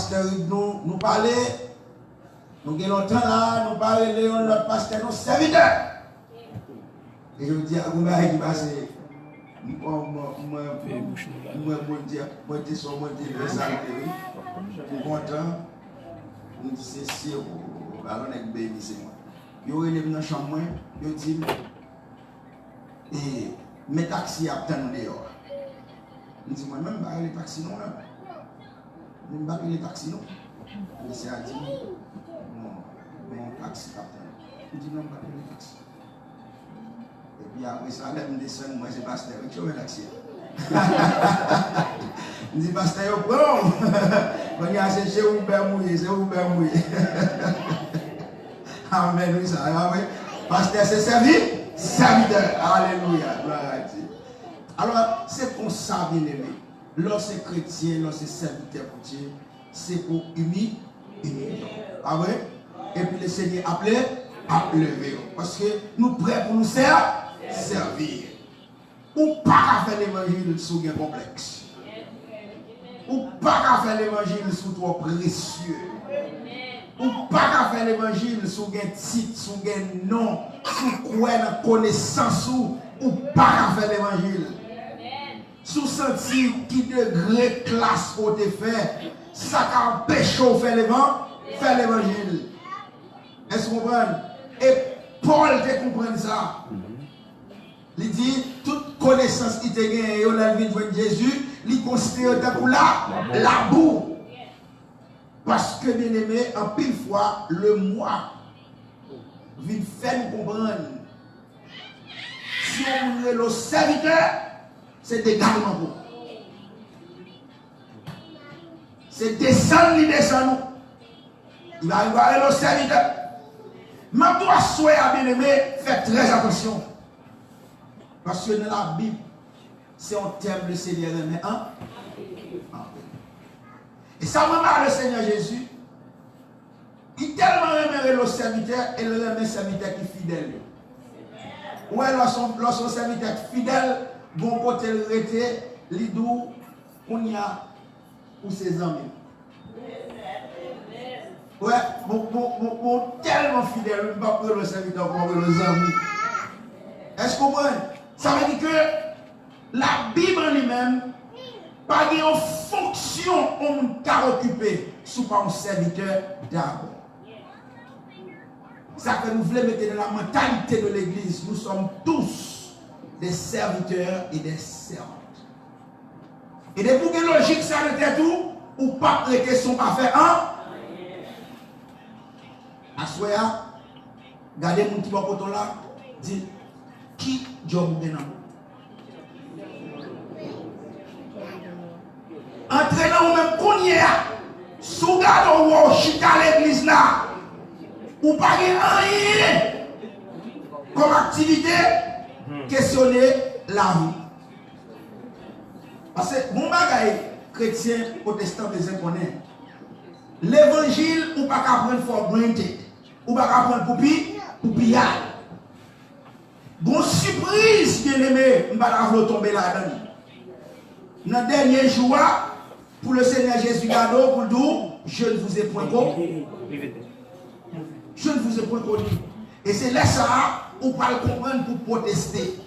pasteur nous parler. Nous avons longtemps là, nous parlons de notre pasteur, nos serviteurs. Et je dis à vous, qui passe, moi, je suis content. Je dis, c'est sûr, allons avec baby, c'est moi. Je suis dans la chambre, je dis, et mes taxis attendent dehors. Je dis, moi-même, je les taxis non. Je ne vais pas les taxis non. Mais c'est à dire, mon taxi attend. Je dis, non, je ne vais pas les taxis. Et puis après ça, je descends, moi, c'est pasteur, je vais taxi. Je dis, pasteur, prends. Quand il y a c'est Uber mouillé, c'est Uber mouillé. Amen, oui, ça. Pasteur, c'est serviteur. Alléluia. Gloire à Dieu. Alors, c'est pour ça, bien aimé. Lorsque chrétien, lorsque serviteur pour Dieu, c'est pour humilier. Ah ouais? Et puis le Seigneur appelé à lever. Parce que nous prêts pour nous servir. Ou pas à faire l'évangile sous un complexe. Ou pas à faire l'évangile sous trop précieux. Ou pas à faire l'évangile sous un titre, sous un nom, sous quoi la connaissance ou pas à faire l'évangile. Sous sentir qui degré classe pour te faire, ça empêche de faire l'évangile. Est-ce que vous comprenez? Et Paul te comprend ça. Il dit, toute connaissance qui te gagne, on a vu de Jésus, il considère pour la boue. Parce que, bien aimé, en pile fois, le moi, vient faire nous comprendre. Si on est le serviteur, c'est des garnements pour. C'est descendre, il descend. Il va arriver le serviteur. Mais toi, soyez bien aimé, faites très attention. Parce que dans la Bible, c'est un terme le Seigneur aimé. Hein? Et ça me marre le Seigneur Jésus. Il tellement aimé le serviteur et le aimé serviteur qui est fidèle. Ouais, lorsqu'on serviteur fidèle, bon côté le rété, l'idou, on y a pour ses amis. Ouais, bon, tellement fidèle, pas pour le serviteur, pour les amis. Est-ce que vous comprenez? Ça veut dire que la Bible en lui-même, pas une fonction on t'a occupé sous pas un serviteur d'abord. Ça que nous voulons mettre dans la mentalité de l'Église, nous sommes tous des serviteurs et des servantes. Et depuis que logique ça arrête tout, ou pas les questions à faire un. Assoya, gardez mon petit coton là, dit qui job maintenant. Entraînant ou même qu'on y est, sous garde ou chita l'église là, ou pas rien comme activité, questionner la vie. Parce que mon bagage chrétien, protestant, des inconnus, l'évangile, ou pas qu'à prendre for granted, ou pas qu'à prendre pour piller. Bon surprise, bien aimé, je ne vais pas tomber là-dedans. Dans le dernier jour, pour le Seigneur Jésus Gado, pour nous, je ne vous ai point connu. Je ne vous ai point connu. Et c'est là ça, on va le comprendre pour protester.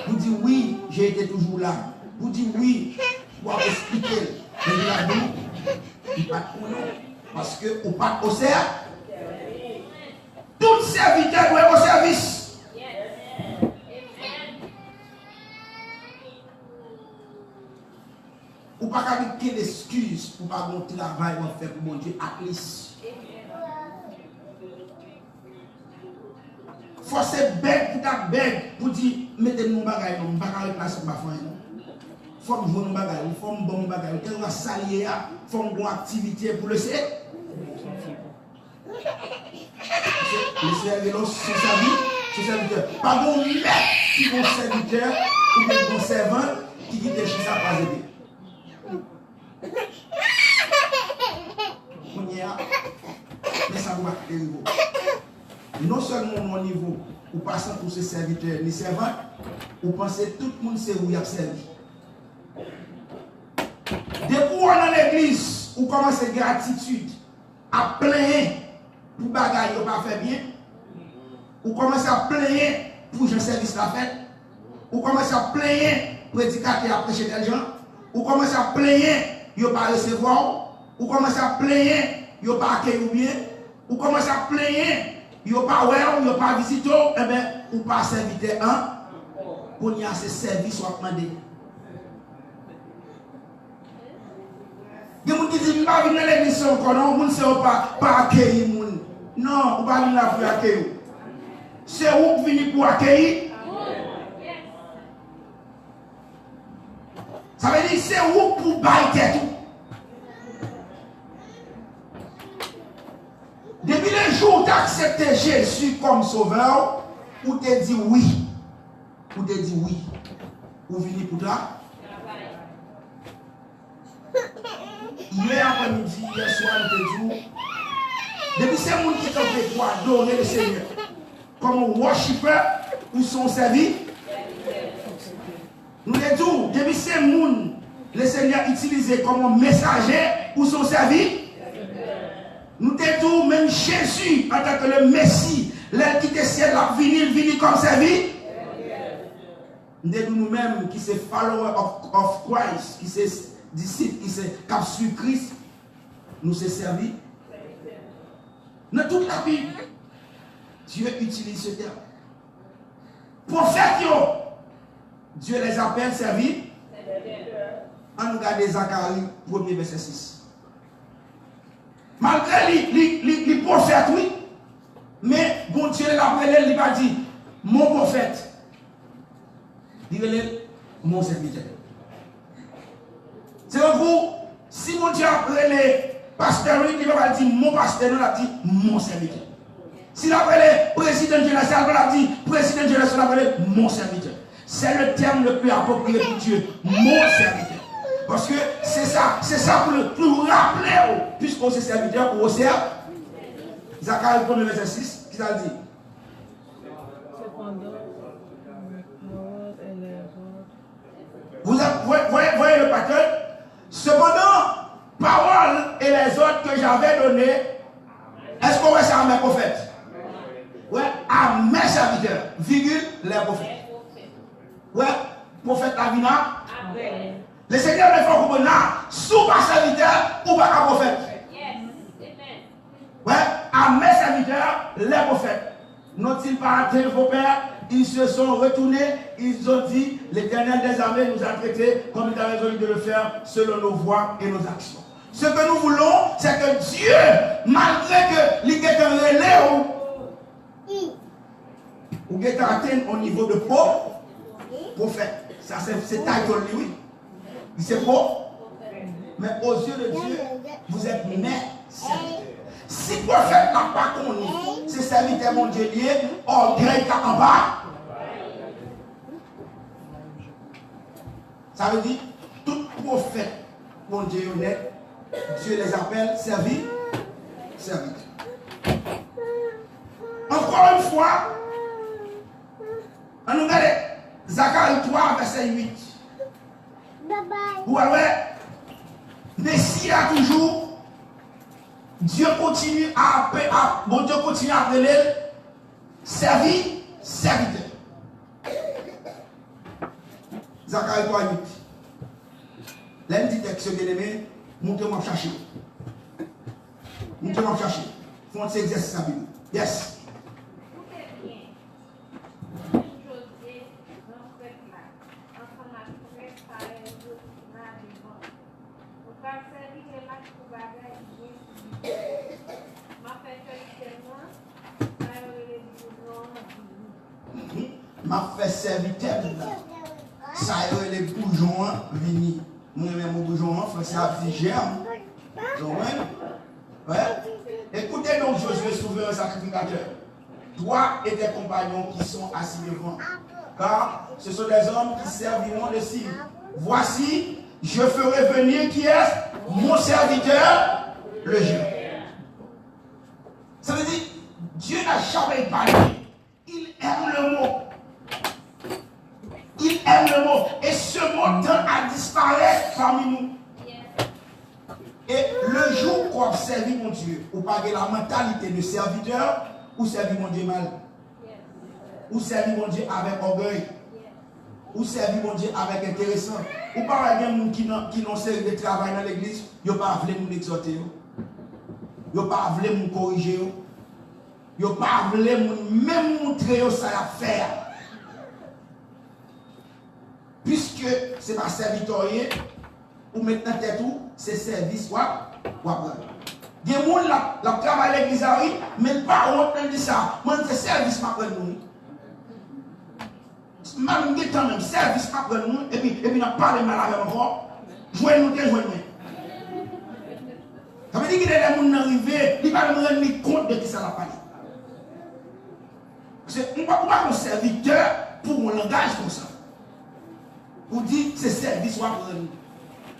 Vous dites oui, j'ai été toujours là. Vous dites oui, pour expliquer. Mais là, nous, il n'y a pas de nom. Parce que on pas au service. Tout serviteur doit être au service. Ou pas qu'avec quelle excuse pour pas bon travail ou faire pour mon Dieu à l'issue. Forcez bête pour ta bête pour dire mettez mon bagage non, pas qu'à remplacer ma femme non. Faut me bon bagage, faut me bon bagage, quel va s'allier à, faut une bonne activité pour le C. Le serviteur c'est sa vie, c'est serviteur. Pas bon maître qui bon serviteur ou bien bon servant qui dit des choses à pas aider. Mais ça va être niveau. Non seulement au niveau où passant pour ces serviteurs ni servants, ou pensez tout le monde c'est où il a servi. Depuis on dans l'église, ou commencez gratitude à plaindre pour bagaille ou pas faire bien, ou commencez à plaindre pour un service la fête, ou commencez à plaindre prédicateur à prêcher des gens, ou commencez à plaindre vous pas recevoir, ou commencez à plaindre vous pas accueillir bien, ou commencez à plaindre vous pas ouais, vous pas visiter, eh bien, ou pas serviteur un, pour y avoir ce service ou demander. Il y a des gens qui disent, je ne vais pas venir à l'église encore, non, je ne sais pas accueillir. Non, on ne va pas venir là pour accueillir. C'est vous qui venez pour accueillir. Ça veut dire c'est vous pour bailler tout. Depuis le jour où tu as accepté Jésus comme sauveur, ou tu as dit oui, ou tu as dit oui, ou venez pour toi. Hier après-midi, hier soir, nous te dit, depuis ces gens qui sont fait pour adorer le Seigneur, comme worshiper ou son servi, nous les disons, depuis ces gens, le Seigneur utilisé comme messager ou son servi, nous te disons, même Jésus, en tant que le Messie, l'un qui était ciel, la vini comme servi. Nous disons nous-mêmes qui sommes followers of Christ, qui sommes disciples, qui sommes cap sur Christ, nous sommes servis. Dans toute la Bible, Dieu utilise ce terme. Prophètes, Dieu les appelle servis. On regarde Zacharie, 1er verset 6. Malgré les prophètes, oui, mais bon Dieu l'appelle, il va dire, mon prophète, il va mon serviteur. C'est un coup, si mon Dieu appelle les pasteurs, il va dire, mon pasteur, il va dire, mon serviteur. S'il appelle le président général, il va dire, président général, il va appeler mon serviteur. C'est le terme le plus approprié pour Dieu, mon serviteur. Parce que c'est ça pour nous rappeler, puisqu'on est serviteur, on sert. Zacharie 1er verset 6, qui ça dit? Vous voyez le pattern? Cependant, parole et les autres que j'avais données, est-ce qu'on voit ça à mes prophètes? Oui, à mes serviteurs, virgule, les prophètes. Oui, prophète Lavina. Le Seigneur me fait comprendre, sous ma serviteur ou pas un prophète. Oui, à mes serviteurs, les prophètes. N'ont-ils pas atteint vos pères? Ils se sont retournés, ils ont dit, l'Éternel des armées nous a traités comme il a résolu de le faire selon nos voies et nos actions. Ce que nous voulons, c'est que Dieu, malgré que l'Église est un relais, ou est atteint au niveau de prophète. Ça c'est title, oui. C'est faux. Mais aux yeux de Dieu, vous êtes mes serviteurs. Si le prophète n'a pas connu, c'est serviteur mon Dieu lié, orgueil en bas. Ça veut dire, tout prophète, mon Dieu honnête, Dieu les appelle serviteurs. Encore une fois, on nous regarde Zacharie 3, verset 8. Vous voyez, Messie a toujours, Dieu continue à appeler serviteur. Zacharie 3, 8. L'un dit texte bien aimé, montez-moi chercher. Montez-moi chercher. Font cet exercice à Bible. Yes. M'a fait serviteur. Ça y est, les bourgeons venus. Moi-même, mon bourgeon, c'est affligé. Ouais. Écoutez donc, Josué, souverain sacrificateur. Toi et tes compagnons qui sont assis devant. Car ce sont des hommes qui serviront le signe. Voici, je ferai venir qui est mon serviteur, le Dieu. Ça veut dire, Dieu n'a jamais parlé. Il aime le mot. Il aime le mot. Et ce mot tend à disparaître parmi nous. Et le jour qu'on servi mon Dieu, ou pas la mentalité de serviteur, ou servi mon Dieu mal, ou servi mon Dieu avec orgueil, ou servi mon Dieu avec intéressant, ou pas des gens qui n'ont servi de travail dans l'église, ils n'ont pas voulu nous exhorter, ils n'ont pas voulu nous corriger, ils n'ont pas voulu même montrer ça à faire. Puisque ce n'est pas serviteur, ou maintenant tout, c'est service, ou après. Il y a des gens qui travaillent à l'église, mais pas honte de ça. Moi, c'est service après nous. Même des temps même, service après nous, et puis on parle mal avec encore. Joignez-nous, joignez-nous. Ça veut dire qu'il y a des gens qui arrivent, ils ne vont pas rendre compte de qui ça va parler. On ne peut pas être serviteur pour un langage comme ça. Vous dites c'est service ou après nous.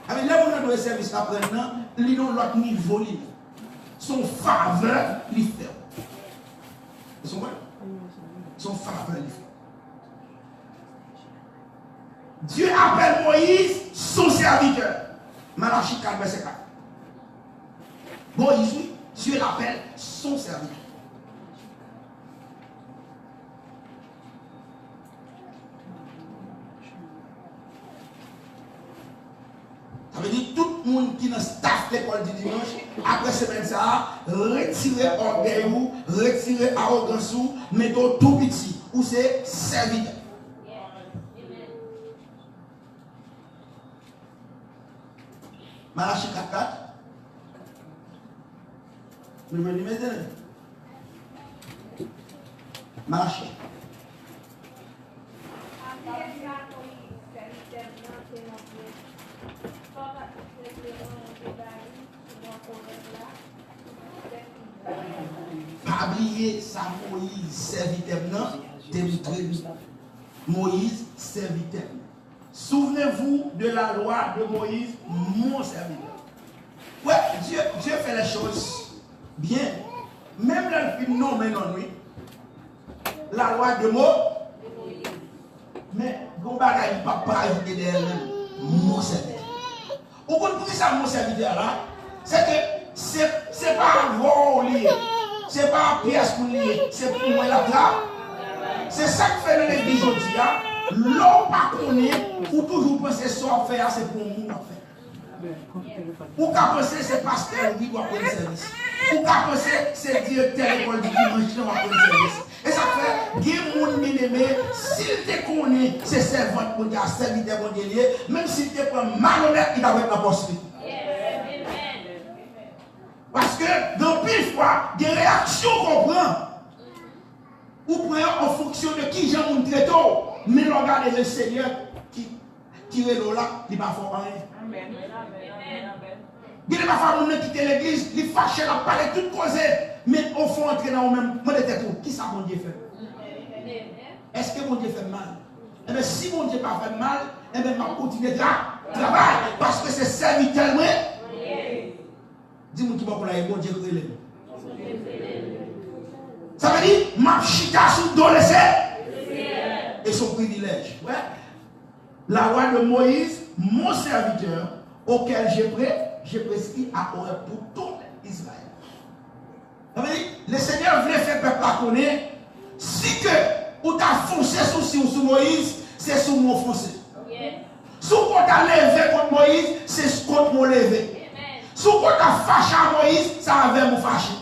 Avec là où on doit service après nous, ils ont l'autre niveau. Son faveur, il fait. Son faveur, il fait. Dieu appelle Moïse son serviteur. Malachie 4, verset 4. Moïse, Dieu l'appelle son serviteur. Ça veut dire tout le monde qui est dans le staff de l'école du dimanche, après semaine ça, retirer orgueil ou, retirer arrogance ou, mettez tout petit, ou c'est serviteur. Malachie 4.4. Vous me dites, Malachie. Pas oublier ça, Moïse, serviteur, non? Moïse, serviteur. Souvenez-vous de la loi de Moïse, mon serviteur. Ouais, Dieu fait les choses bien. Même dans le film, non, mais non, oui. La loi de Moïse. Mais, bon bagage, il ne peut pas ajouter derrière mon serviteur. Au bout de ça, mon serviteur là, c'est que c'est pas un vol lié, c'est pas une pièce pour lier, c'est pour moi la là. C'est ça que fait l'église aujourd'hui. L'homme pas connaît, ou toujours penser ce qu'on fait, c'est pour nous en fait. Ou qu'à penser c'est pasteur qui doit prendre service. Ou qu'à penser c'est directeur de l'école du dimanche qui doit prendre service. Et ça fait, il y a des gens qui aiment, s'il te connaît, c'est servant pour Dieu, serviteur pour Dieu, même s'il te prend malhonnête, il va être la poursuite. Parce que, dans pile fois, des réactions qu'on prend, ou prenez en fonction de qui j'en montre très tôt, mais regardez le Seigneur qui est là, il va faire rien. Amen. Il ne va pas quitter l'église, il fâche, il va parler toute cause, mais au fond, entrer dans le même. Moi, qui ça, mon Dieu fait? Est-ce que mon Dieu fait mal? Eh bien, si mon Dieu n'a pas fait mal, eh bien, je vais continuer de travailler, parce que c'est serviteur, oui. Dis-moi qui va pour la bon Dieu créé. Ça veut dire, ma chita sous dos le et son privilège. Ouais. La loi de Moïse, mon serviteur, auquel j'ai prescrit à Horeb pour tout Israël. Ça veut dire, le Seigneur voulait faire peuple à connaître, si que ou t'as foncé sous Moïse, c'est sous mon foncé. Si on t'a levé contre Moïse, c'est contre mon levé. Si on t'a fâché à Moïse, ça avait mon fâché.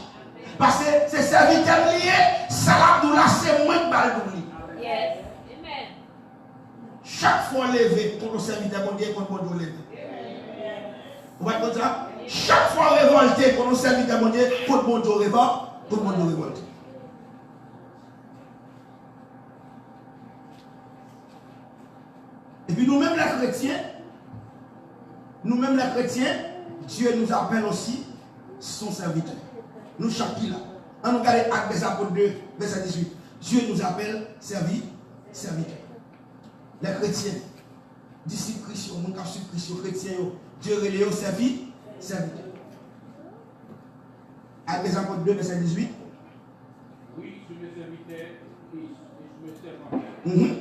Parce que c'est serviteur lié, ça là c'est moins de balle pour lui. Chaque fois levé contre le serviteur mon Dieu, contre mon Dieu levé. Vous voyez comme ça? Chaque fois révolté contre le serviteur mon Dieu, contre mon Dieu révolte, contre mon Dieu révolte. Et puis nous-mêmes les chrétiens, Dieu nous appelle aussi son serviteur. Nous chapitre là. On nous regarde Actes des Apôtres 2, verset 18. Dieu nous appelle serviteur. Les chrétiens, disciples Christ, mon cap sur Christ, chrétiens, Dieu relève serviteur. Actes des Apôtres 2, verset 18. Oui, je me serviteur et je me sers moi-même.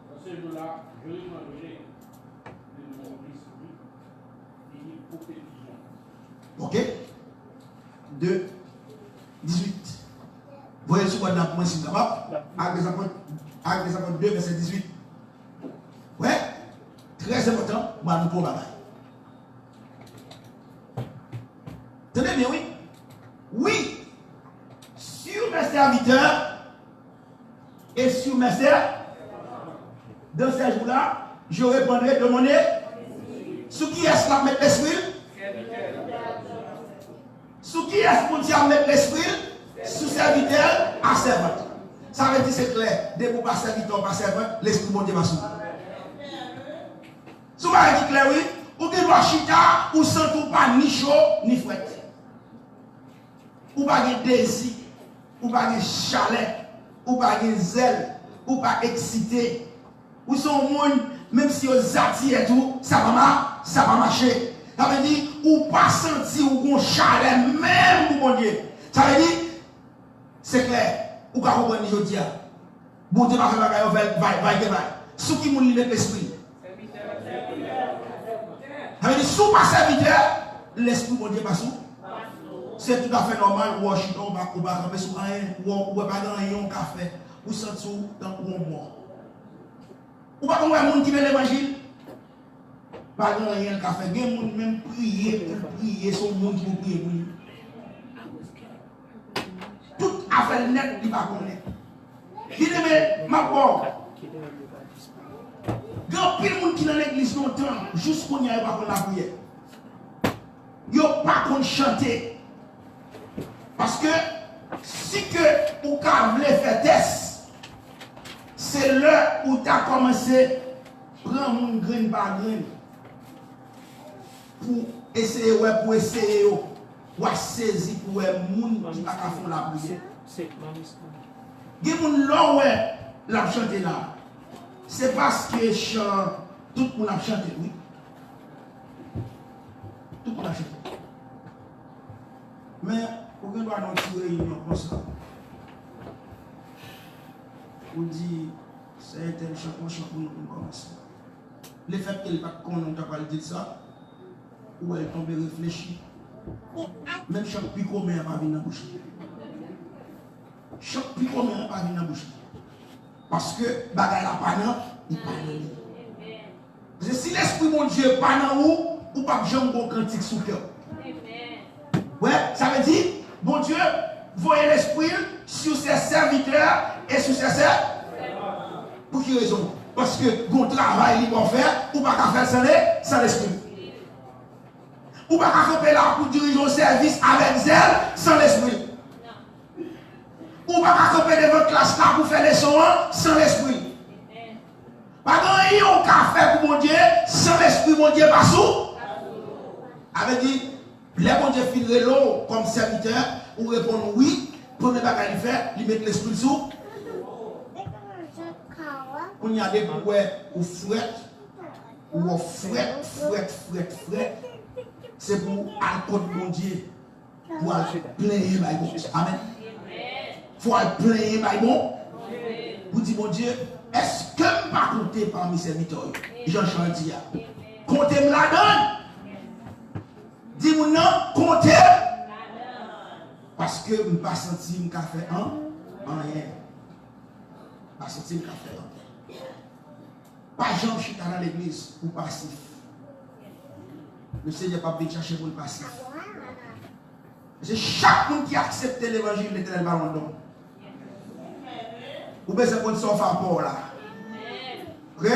Dans ce jour-là, je demanderai de mon esprit et une prophétie. 2, 18. Voyez ce qu'on a pour moi, si vous avez des apôtres 2, verset 18. Ouais, très important, moi, nous pouvons bagaille. Tenez bien, oui. Oui, sur mes serviteurs et sur mes serfs, dans ces jours-là, je répondrai de mon nez. Sous qui est-ce qu'on met l'esprit? Sous qui est-ce qu'on dit à mettre l'esprit? Sous serviteur à servante. Ça veut dire c'est clair. Dès que vous pas serviteur, pas servante, l'esprit de Dieu va sous. Si vous avez dit clair, oui, ou bien doit chita, ou sans tout pas ni chaud, ni fouette. Ou pas de désir, ou pas de chalet, ou pas de zèle, ou pas excité. Ou son monde, même si vous attirez et tout, ça va marcher. Ça veut dire, ou pas sentir ou un chalet, même pour mon Dieu. Ça veut dire, c'est clair, ou pas comprendre ce dire. Bon Dieu va faire bagaille, va. Sous qui moun met l'esprit. Ça veut dire, sous pas serviteur, l'esprit mon Dieu pas sous. C'est tout à fait normal, ou on va camper sur rien, ou pas dans rien, café, ou sentir dans un mort. Ou pas comme un monde qui veut l'évangile. Pas dans rien, café, il y a des gens même prier, son monde qui prier pour lui. Tout affaire net, il va connaître. Il dit, mais ma pauvre, il y a pile de monde qui dans l'église longtemps, jusqu'au n'y a pas qu'on la prière. Il n'y a pas qu'on chanter. Parce que si que vous voulez faire test, c'est l'heure où tu as commencé à prendre mon grain par grain pour essayer, ou à saisir pour les gens qui ne pas faire la prière. Il y a des gens qui ont chanté là. C'est parce que tout le monde a chanté, oui. Tout le monde a chanté. Mais, vous ne doit pas tirer une comme ça. Vous dites, c'est un tel chant pour nous commencer. Le fait qu'elle ne pas qu'on dire ça, ou elle tombe réfléchie. Même chaque picot mais pas venir dans la bouche. Chaque picot mais pas venir dans la bouche. Parce que bagaille la panne, il pas dans lui. Si l'esprit mon Dieu pas dans vous, ou pas jamais bon cantique sous cœur. Ouais, ça veut dire bon Dieu, voyez l'esprit sur ses serviteurs et sur ses serfs. Pour quelle raison? Parce que bon travail il va faire, ou pas qu'à faire sans l'esprit. Ou pas qu'à faire là pour diriger au service avec zèle sans l'esprit. Ou pas qu'à faire devant classe là pour faire les sons sans l'esprit. Pas de rien qu'à faire pour mon Dieu sans l'esprit, mon Dieu pas sous. Avec dit, les bon Dieu filent l'eau comme serviteur, ou répondre oui, premier bagage il fait, il met l'esprit sous. On y a des bouets ou fouette, ou fouette. C'est pour alcool mon Dieu. Pour aller plaindre my bon. Amen. Faut aller plaindre my bon. Vous dites mon Dieu, est-ce que je ne pas compter parmi ces serviteurs? Jean-Charles dit, comptez-moi la donne. Dis-moi non, comptez. Parce que je ne pas sentir un café en rien. Pas sentir un café en rien. Pas Jean chita dans l'église ou passif. Le Seigneur n'a pas besoin de chercher pour le passif. C'est chaque monde qui accepte l'évangile de l'éternel ballon d'homme. Vous pouvez se prendre sauf à Paul là. Ok?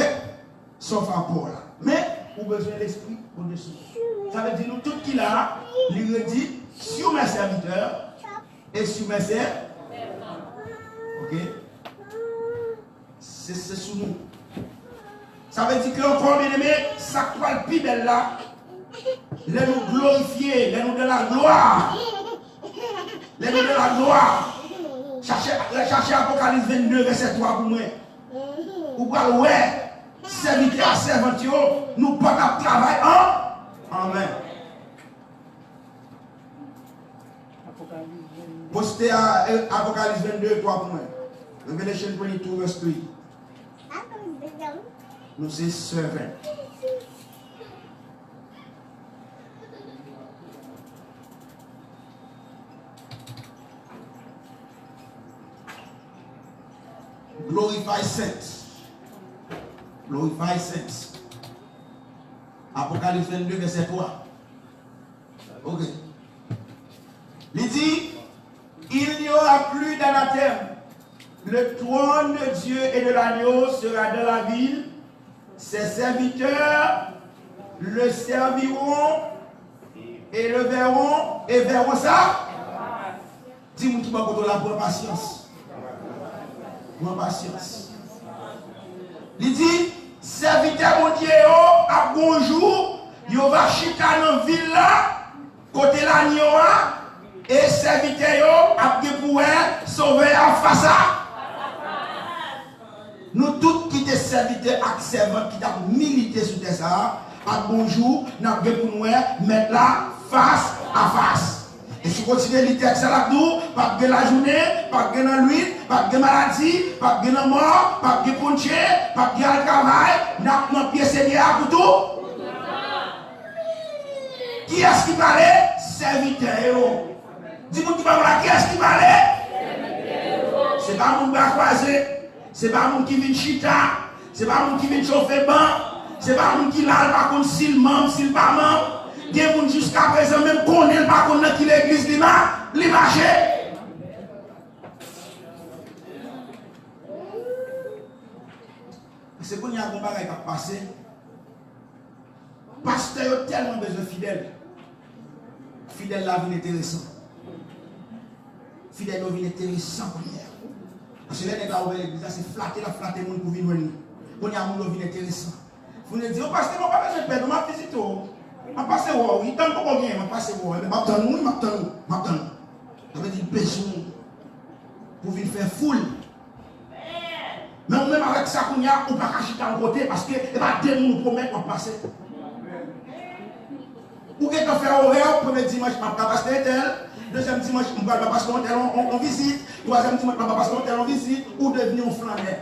Sauf à Paul là. Mais vous avez besoin de l'esprit au-dessus. Ça veut dire nous tout qui là, il redit sur mes serviteurs et sur mes serfs. Ok? C'est sous nous. Ça veut dire que encore bien aimé, ça quoi le plus belle là. Les nous glorifier, les nous de la gloire. Les nous de la gloire. Cherchez Apocalypse 22, verset 3 pour moi. Vous parlez, ouais, serviteur à servantio, nous pas de travail en Amen. Postez à Apocalypse 22, 3 pour moi. Revelation 22, verset 3. Nous sommes servants. Glorify saints. Glorify saints. Apocalypse 22, verset 3. Ok. Il dit, il n'y aura plus d'anathème. Le trône de Dieu et de l'agneau sera dans la ville. Ses serviteurs le serviront et le verront et verront ça. Dis-moi qui va contre la bonne patience. Bonne patience. Il dit, serviteur mon Dieu, à bonjour, il va chita dans la ville là, côté l'agneau, et serviteur à pouvoir sauver en face à. Nous tous qui sommes serviteurs et servants qui ont milité sur des arts, à bonjour, nous avons pour nous mettre là face à face. Et si vous continuez le texte là, pas de la journée, pas de la nuit, pas de maladie, pas de mort, pas de ponché, pas de travail, nous avons pied Seigneur pour tout. Qui est-ce qui parlait? Serviteur. Dis-moi qui parle là, qui est-ce qui parlait? C'est pas mon bras croisé. C'est pas mon qui vient chita, c'est pas mon qui vient chauffer banc, c'est pas mon qui l'a pas contre s'il membre, s'il pas membre. Il y a des gens jusqu'à présent même connaît pas contre qui l'église li marche. C'est qu'on y a un combat qui a passé. Pasteur a tellement besoin de fidèles. Fidèle la vie intéressant. Fidèle la vie intéressant première. Parce que les gens qui ont l'église, c'est flatter le monde pour venir nous. On y a un monde qui est intéressant. Vous nous dites, oh, pasteur, on va pas besoin de perdre, on va visiter. On va passer, oui, tant qu'on vient, on va passer, mais on va attendre nous, on va attendre. Ça veut dire besoin pour venir faire foule. Mais même avec ça, on y a, on ne peut pas acheter en côté parce que il va nous promettre de passer. Ou quelqu'un fait horaire, premier dimanche, on va passer tel. Deuxième dimanche, on va passer tel, on visite. Troisième dimanche, on va passer tel, on visite. Ou devenir un flaneur.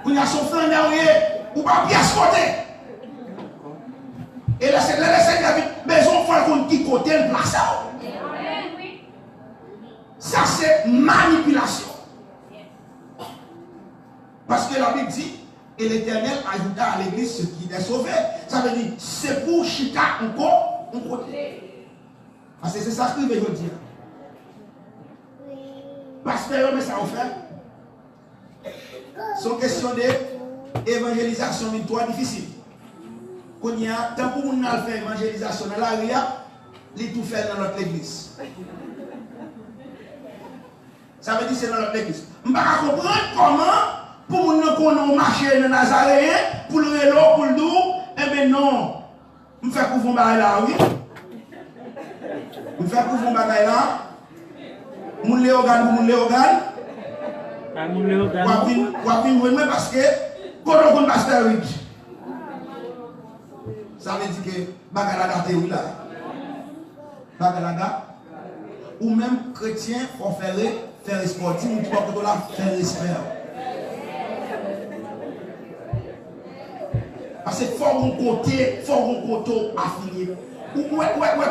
Vous avez son flaneur, ou pas pièce côté. Et là, c'est besoin de faire qu'on qui côté le place. Ça, c'est manipulation. Parce que la Bible dit, et l'Éternel ajouta à l'église ce qui est sauvé. Ça veut dire, c'est pour chita encore, un côté. Parce que c'est ça que je veux dire. Pasteur, mais ça va faire. C'est une question d'évangélisation, une toi difficile. Quand il y a, tant pour nous faire évangélisation dans l'arrière, il tout fait dans notre église. Ça veut dire que c'est dans notre église. Je ne peux pas comprendre comment, pour nous qu'on marcher dans Nazaréen, pour le vélo, pour le dos, eh bien non. Je fais couvrir là, oui. Je fais couvrir là. Mon léogan, mon léogan. Mon léogan. Parce que, quand on pasteur riche. Ça veut dire que Bagalaga est là. Bagalaga. Ou même chrétien, faut faire sportif, ou tu vas faire respect. Parce que faut un côté affilié. Ou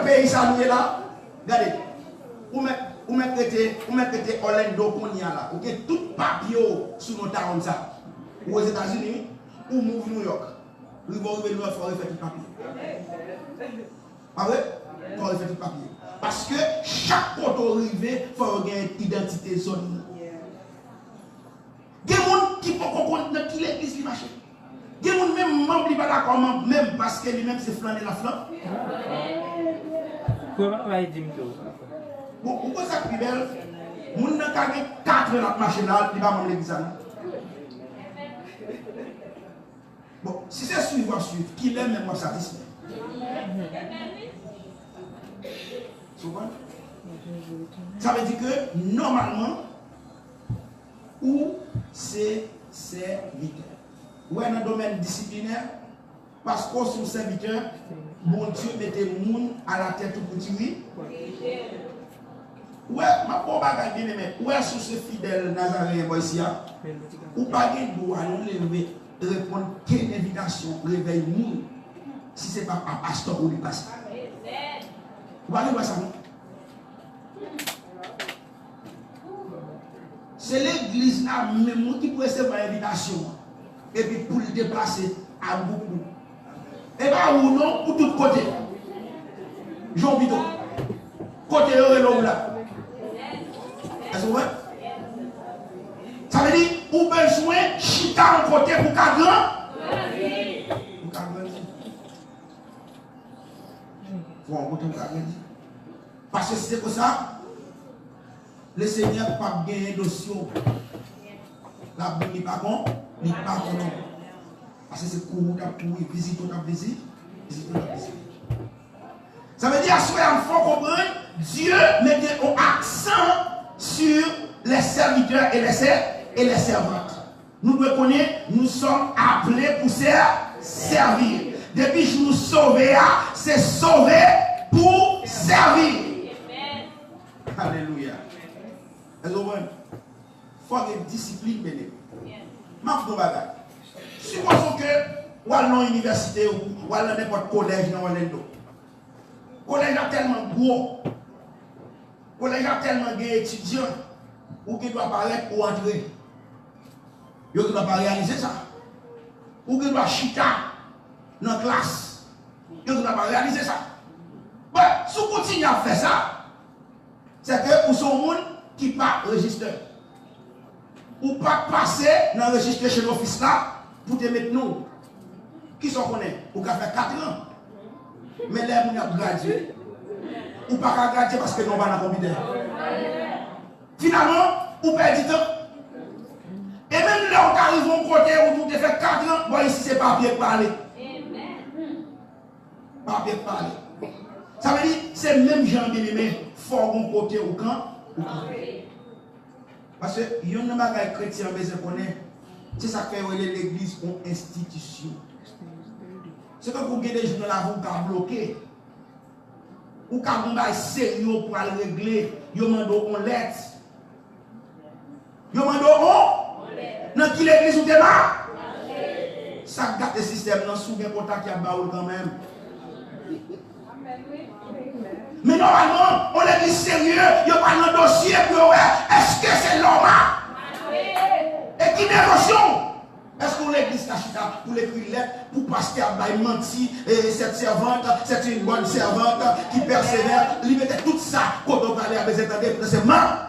pays ça nous est là. Regardez. Ou même traité Orlando qu'on y a là. Ok, tout papier sur notre town ça. Ou aux États-Unis, ou move New York. Il va arriver New York, il faut faire tout papier. Ah ouais? Il faut faire tout papier. Parce que chaque poteau arrivé, il faut avoir une identité zone. Il y a des gens qui peuvent comprendre qui l'église qui marche. Il y a des gens même membres qui ne sont pas d'accord, même parce que lui-même c'est flaner la flamme. Comment dire bon, pourquoi ça plus belle? Les gens qui ont 4 ans de machine là, ils ne vont pas l'église. Bon, si c'est suivre, qui l'aime, même moi satisfait. Ça veut dire que normalement, où c'est serviteur. Ou dans le domaine disciplinaire, parce qu'on est serviteur, bon Dieu mettez le monde à la tête pour dire. Ouais, ma pauvre bagaille bien aimé. Ouais, sur ce fidèle Nazaréen ici, ou pas de droit nous lever, répondre quelle invitation réveille nous si ce n'est pas un pasteur ou le pasteur. Vous allez voir ça, non? c'est l'église là même qui peut recevoir l'invitation. Et puis pour le déplacer à beaucoup. Et bien ou non, pour tout côté. Jean Bito. Côté l'homme là. Est-ce que vous voyez? Ça veut dire, ou besoin chita en côté pour qu'à grand. Pour qu'à grandir. Faut en côté pour qu'à grandir. Parce que c'est comme ça, le Seigneur n'a pas gagné dossier. La Bible n'est pas bon, n'est pas bon. Parce que c'est pour nous, visite, visite. Ça veut dire, il faut comprendre, Dieu mettait un accent sur les serviteurs et les servantes. Nous devons connaître, nous sommes appelés pour servir. Depuis que nous sauvons, c'est sauver pour servir. Alléluia. Il faut avoir une discipline. Je vais supposons que vous allez dans l'université ou vous allez dans n'importe collège dans Orlando. Le collège a tellement gros. Le collège a tellement d'étudiants ou qui doit paraître pour entrer. Vous ne doit pas réaliser ça. Ou qui doit chita dans la classe. Vous ne doit pas réaliser ça. Mais si vous continuez à faire ça, c'est que vous êtes un monde qui n'est pas registré. Ou pas passer dans le registre chez l'office là pour te mettre nous. Qui sont connus? Ou qu'à faire 4 ans. Mais là, vous avez gradué. Ou pas qu'à graduer parce que nous va dans le comité. Finalement, vous perdez du temps. Et même là, on arrive au côté où vous avez fait 4 ans, bon, ici, c'est papier parler. Papier parler. Ça veut dire, c'est même gens bien aimé, fort bon côté au camp. Parce que il y a un bagage chrétien, mais je connais. C'est ça qui fait l'église une institution. C'est que vous avez des gens là, vous avez bloqué. Vous avez un sérieux pour aller régler. Vous avez une lettre. Vous avez une dans qui l'église ou démarre. Ça gâte le système, dans sous bien contact qui a baoul quand même. Mais normalement, on est sérieux, il y a pas un dossier pour est-ce que c'est normal? Et qui dévotion? Est-ce qu'on l'église Tachita pour l'écrire une lettre pour pasteur Baï menti et cette servante, c'est une bonne servante qui persévère, lui mettait tout ça quand on parlait avec les étendés, c'est mal.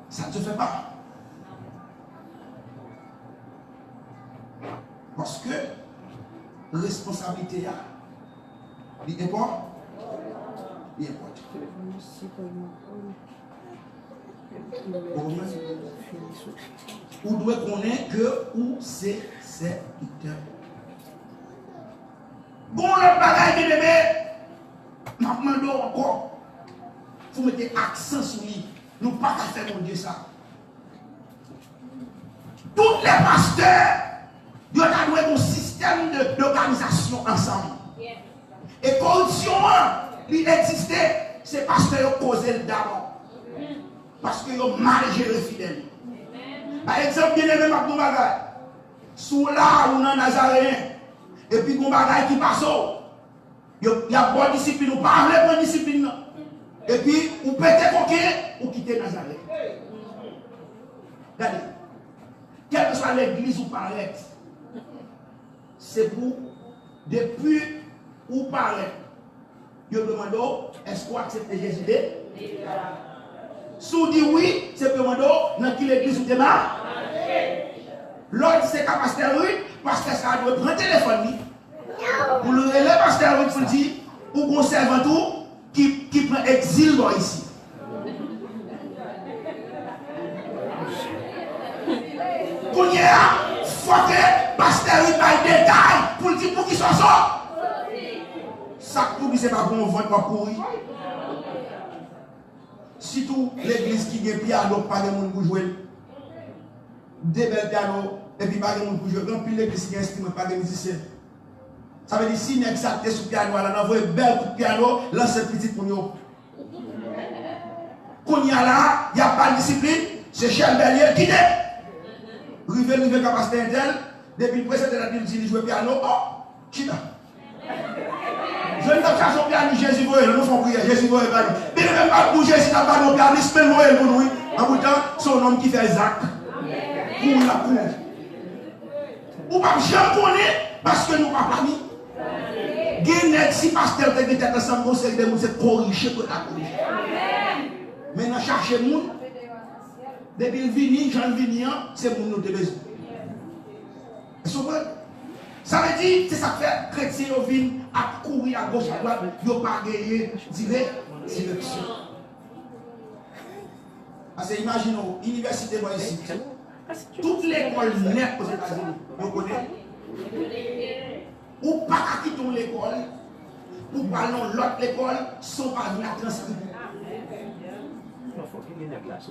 Ça ne se fait pas. Parce que responsabilité, il est pas. Il est pas. Vous devez connaître que où c'est serviteur. Bon, le bagage de bébé, maintenant encore, vous mettez accent sur lui. Nous ne pouvons pas faire mon Dieu ça. Tous les pasteurs, ils ont un système d'organisation ensemble. Et corruption, il existait, c'est parce qu'ils ont causé le d'abord. Parce qu'ils ont mal géré le fidèle. Par exemple, bien aimé Mabdou Bagay, sous là ou dans Nazaréen, et puis il y a un bagay qui passe, il y a bonne discipline, ou pas de bonne discipline. Et puis, vous pétez coquin, ou quittez Nazareth. Regardez, quelle que soit l'église où paraît, c'est pour, depuis où paraît, je demande, est-ce qu'on accepte Jésus? Si vous dites oui, c'est pour demander, dans qui l'église où démarre? L'autre, c'est qu'à pasteur oui, parce que ça doit prendre le téléphone. Pour le relais, pasteur oui, pour dire, ou qu'on serve tout, qui prend exil ici. Qu'on y a, faut que pasteur il baille détail pour dire pour qui sont ça. Ça tout c'est pas bon vote pas pourri. Surtout l'église qui a piano, pas de monde pour jouer. Des belles pianos, et puis pas de monde pour jouer. Quand puis l'église qui a instrument, pas de musicien. Ça veut dire si nous exalté sur le piano, on a envoyé belle coup de piano, lancez petit pour nous. Quand il y a là, il n'y a pas de discipline, c'est Cher Bernier qui est. Rive capacité intel, depuis le précédent de la Bible, il joue piano, oh, chita. Je ne sais pas son piano, Jésus voyait, nous font prier, Jésus voyait piano. Mais n'est même pas bouger si tu n'as pas de garnis, mais Noël pour nous. En bout de temps, c'est un homme qui fait Zach. Pour la cour. Ou pas jamais connaître parce que nous pas parmi. Guénet, si pasteur te dit que ensemble, conseil de nous, c'est corriger pour la corriger. Maintenant, chercher le monde. Depuis le vini, Jean Vignan, c'est pour nous de besoin. Ça veut dire, c'est ça que fait chrétien viennent à courir à gauche à droite, ils n'ont pas gagné direction. Parce que imaginons, l'université moi ici, toute l'école nette aux États-Unis, vous connaissez. Ou pas à quitter l'école, ou pas dans l'autre école, sans pas venir à transcrire. Il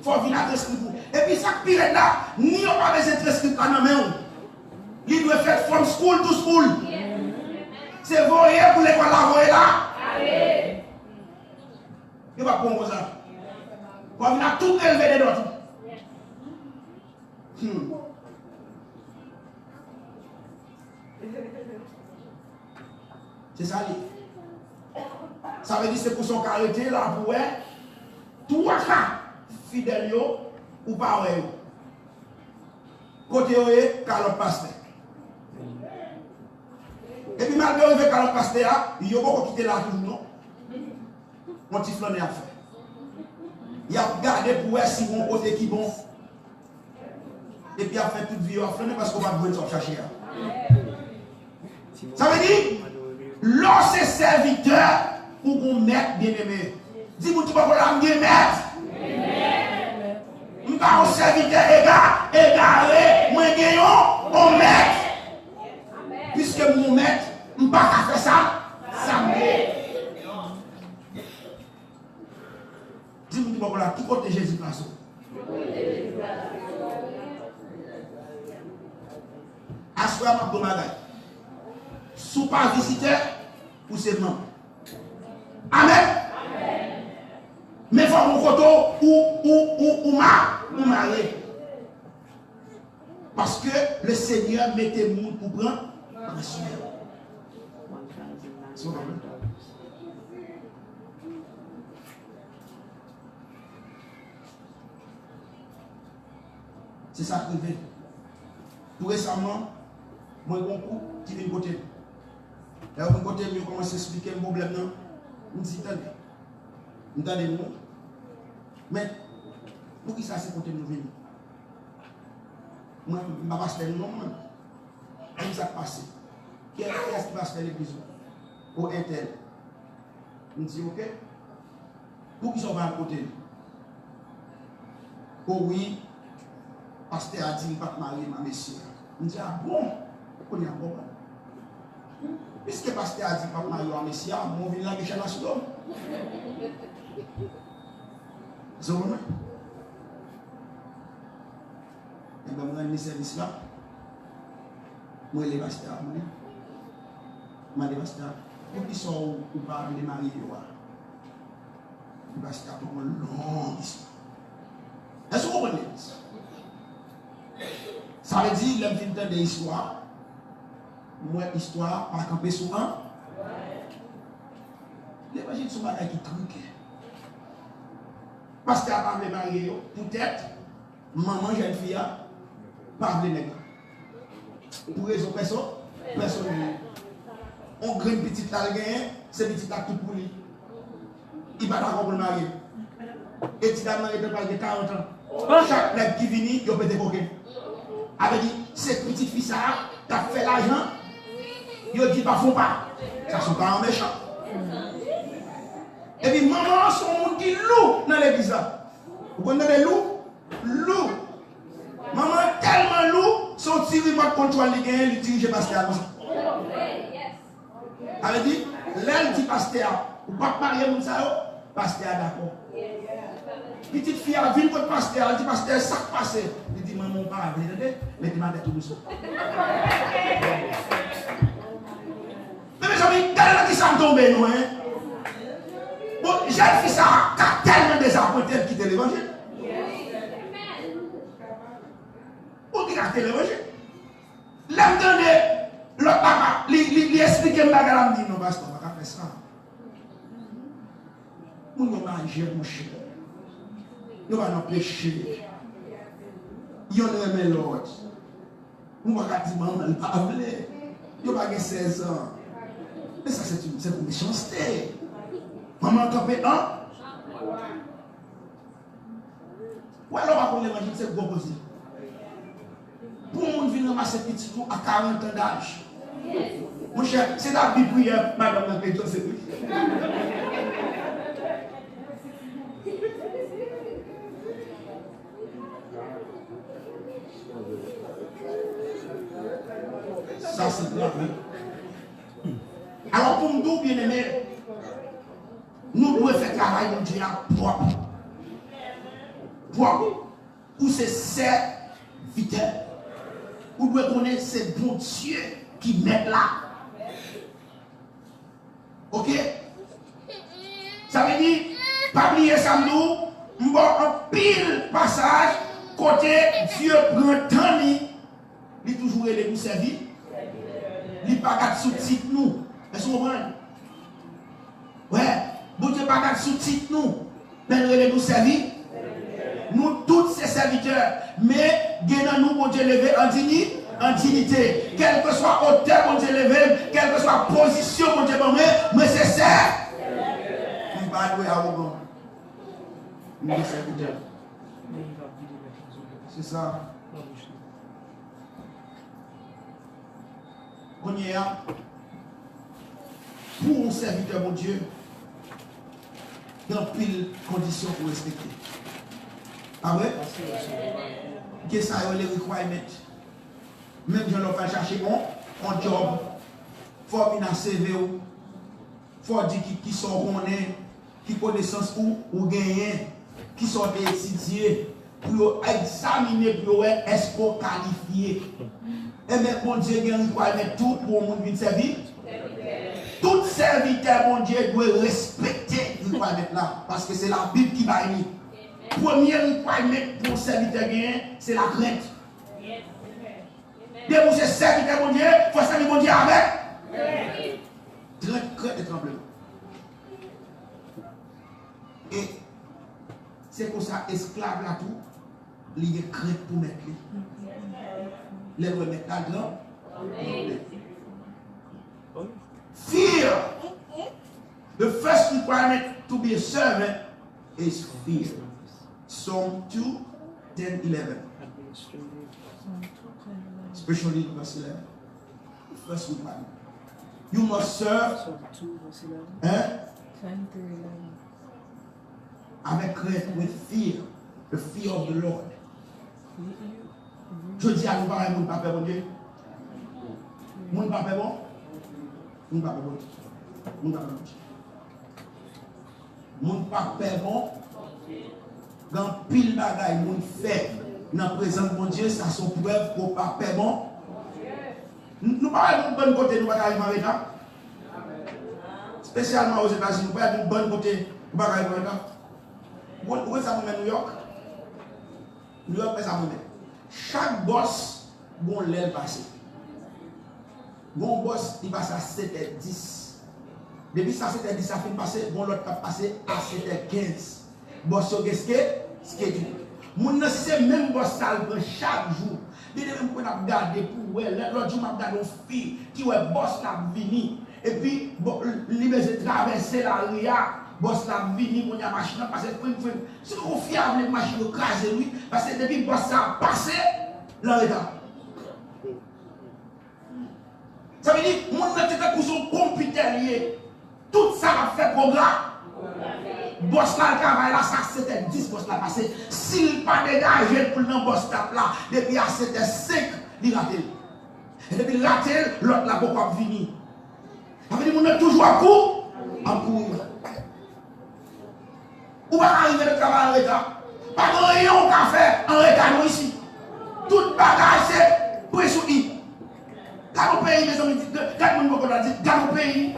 faut venir à transcrire. Et puis ça pire là, ni on pas besoin de transcrire dans main. Il doit faire from school to school. C'est voyer pour l'école là, voyer là. Il va prendre ça. On va tout élever des autres. C'est ça. Ça veut dire que c'est pour son caractère là pour tout à fidèle ou pas. Côté où Carlos Pasteur. Et puis malgré que Carlos Pasteur, il y a beaucoup quitté là toujours, non? On t'y flâne à faire. Il a gardé pour voir si mon côté qui bon. Et puis il a fait toute vie à flâner parce qu'on va besoin de chercher. Ça veut dire, lorsque serviteur ou qu'on maître bien aimé. Dis-moi tu vas pas la maître. Je ne suis pas un serviteur égaré, moi gagnons, on maître. Puisque mon maître, je ne peux pas faire ça, ça m'aide. Dis-moi tu vas pas la tout côté Jésus-Christ. Assoyez ma domagay. Sous pas visiteur ou c'est non. Amen. Mais il faut mon photo ou marié. Parce que le Seigneur mettait monde pour prendre un soin. C'est ça qui fait. Tout récemment, moi, j'ai un coup qui vient de côté. Et au côté, je commence à expliquer le problème. Je me dis, attendez, mais pour qui ça c'est côté nous venir? Moi, je ne vais pas faire le nom. Qu'est-ce qui va se passer? Qu'est-ce qui va se faire l'église? Au Intel. Je me dis, ok. Pour qui ça va à côté? Oh oui, pasteur a dit, je ne vais pas marier ma messieurs. Je me dis, ah bon? On est à bon. Puisque le pasteur a dit, je ne vais pas marier ma messieurs, mon village là, je suis là sur l'homme. C'est bon? Et bien, je vais service là. Moi, les pasteurs, je dis, pasteur, pour qui sont ou pas de marier, les pasteurs pour une longue histoire. Est-ce que vous comprenez? Ça veut dire, l'homme finit de l'histoire. Moi, histoire, pas camper souvent. L'évangile sont des qui truquent. Pasteur a parlé marié, peut-être, maman, jeune fille, parle nègre. Pour raison personnelle. On graine une petite là, c'est petite là tout pour lui. Il va d'accord pour le marier. Et tu as marié de 40 ans. Chaque nègre qui vient, il peut te coquer. Avec dit, cette petite fille, ça, tu as fait l'argent, il dit, pas, faut pas. Ça ne sont pas en méchant. Et puis, maman, son monde qui loue dans l'église. Vous connaissez les loups? Loup. Maman, tellement loup, son tiré mode contrôle, il dirige pasteur. Elle dit, l'aile dit pasteur, ou pas marier mon ça, pasteur d'accord. Petite fille a vu votre pasteur, elle dit pasteur, ça passe. Il dit, maman, pas mais demandez tout doucement. Mais mes amis, regardez qui ça me tombe, nous, hein? Bon, j'ai fait ça, car tellement désappointé de quitter l'évangile. Pour qui quitter l'évangile? L'homme donné, l'autre papa, lui expliquer ma bagarre, me dit non, pasteur, on va faire ça. Nous ne mangeons, mon cher. Nous ne pas péché. Nous ne pas l'autre. Nous ne pas dire maman, il pas avler. Nous ne pas 16 ans. Mais ça, c'est une méchanceté. Maman, campé un. Ou alors, on va manger, c'est proposé. Pour le monde venir ramasser petit tout à 40 ans d'âge. Mon cher, c'est la Bible prière, madame la Pétion, c'est oui. Ça, c'est grave. Alors, pour nous, bien aimés, nous devons faire travail, mon Dieu, propre. Propre. Ou c'est serviteur. Ou devons connaître ces bons Dieu qui mettent là. Ok? Ça veut dire, pas oublier ça, nous, un pile passage, côté Dieu prend temps, il toujours est nous servir. Il pas de sous-titre nous. Est-ce que vous comprenez? Ouais, bon Dieu pas de sous-titre nous. Mais nous servir. Nous tous ces serviteurs. Mais nous, bon Dieu levé en dignité. Quelle que soit hauteur, bon Dieu levé, quelle que soit position, bon Dieu mais c'est ça. Nous ne pas louer à vous. Nous les serviteurs. C'est ça. On y est pour un serviteur, mon Dieu, il y a pile conditions pour respecter. Ah ouais? Qu'est-ce que ça les requirements? Même si on va chercher un job, il faut venir à CV, il faut dire qui sont connus, qui connaissance ou gagner, qui sont étudiés, pour examiner, pour est-ce qu'on qualifié. Et bien, mon Dieu, il y a un requirement tout pour le monde qui servir. Tout serviteur, mon Dieu, doit respecter le requirement là. Parce que c'est la Bible qui va venir. Premier requirement pour le serviteur, c'est la crainte. Dès que vous êtes serviteur, mon Dieu, il faut servir mon Dieu avec. Crainte et tremblement. Et c'est comme ça, esclave là tout, il y a crainte pour mettre lui. Les remettre là dedans. Fear. The first requirement to be a servant is fear. Psalm 2, 10, 11. Especially verse 11. First requirement. You must serve. Psalm 2, verse 11. Hein? 10 through 11. Avec crainte, with fear. The fear of the Lord. Je dis à nous parler, mon papa, mon Dieu. Mon papa, bon. Mon papa, bon. Mon papa, bon. Mon papa, bon. Dans pile bagaille, mon fait. Dans la présence de mon Dieu, ça sont preuves pour papa, bon. Nous parlons de bon côté, nous parlons de l'Amérique. Spécialement aux États-Unis, nous parlons de bon côté, nous parlons de l'Amérique. Où est-ce que ça me met New York? New York, est-ce que ça me met? Chaque boss, bon l'aile passé. Bon boss, il passe à 7h10. Depuis ça 7h10, ça fait passer, bon l'autre a passé à 7h15. Boss, qu'est-ce que c'est? Mon c'est même boss, ça le prend chaque jour. Il même pour regarder pour l'autre jour, m'a regardé une fille qui est boss là vini. Et puis, il a traversé la ria. Boss la vini, mon machine parce que c'est confiable les machines écraser lui parce que depuis boss ça passé là. Ça veut dire mon tête pour son computer lié. Tout ça a fait programme. Boss là le travail là ça c'était 10 boss là passé. S'il pas dégagé pour le boss là depuis à 7h05 il raté. Et depuis raté l'autre là pourquoi venir. Ça veut dire mon toujours à court en cours. Ou pas arriver le travail en retard. Pas de rien qu'on fait en retard ici. Tout bagage c'est pression. Quand on paye, mes amis, quand on dit, quand on paye.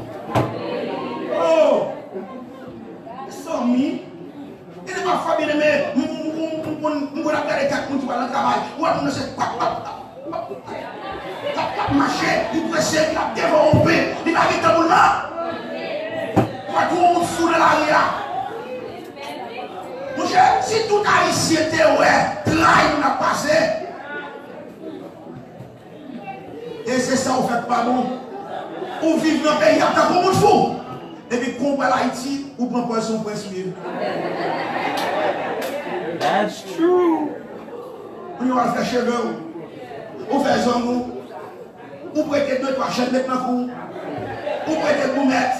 Oh! Ça, il n'est pas famille, mais on va regarder quatre personnes qui vont dans le travail. On va nous laisser marcher, il presse, il a développé, il va quitter le monde là. On va tout le monde sous la rue là. haïtien te ouais, trahi nous a passé. Et c'est ça, vous faites pas bon. Ou vivre dans le pays, à pour monde fou. Et puis, comprendre l'Haïti, ou prendre poisson pour suivre. That's true. On va faire cheveux, on fait zongou, ou prêter 2-3 chaînes maintenant pour, ou prêter pour mettre,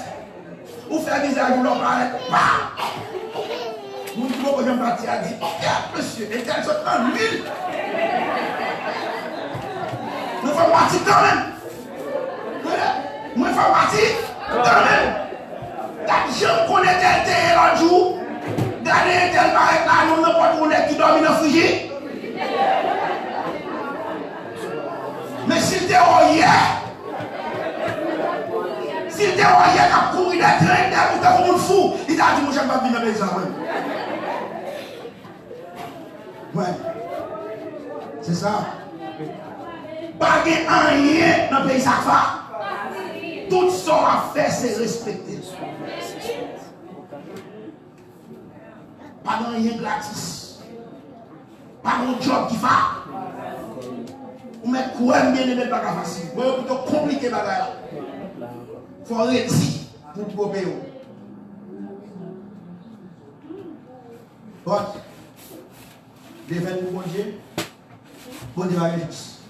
ou faire des visage pour l'opérer. Nous devons que j'aime partir à dire, monsieur, et qu'elle soit en 1000. Nous faisons partie quand même. Nous faisons partie quand même. Je connais tel l'autre jour. Regardez tel paraît là, nous ne pouvons pas tourner qui dorment dans le frigidaire. Mais s'il était hier, s'il était hier, il a couru des trains, il a couru comme un fou. Il a dit, moi, je ne vais pas venir dans les maison. Ouais. C'est ça. Pas de rien dans le pays Safa. Tout ce qu'on a fait, c'est respecter. Pas de rien gratis. Pas de job qui va. Ou mettre quoi bien aimé pas facile. Vous voyez plutôt compliqué bagarre. Il faut arrêter pour payer. Bon. Devant nous, bon Dieu. Bon Dieu va aller juste.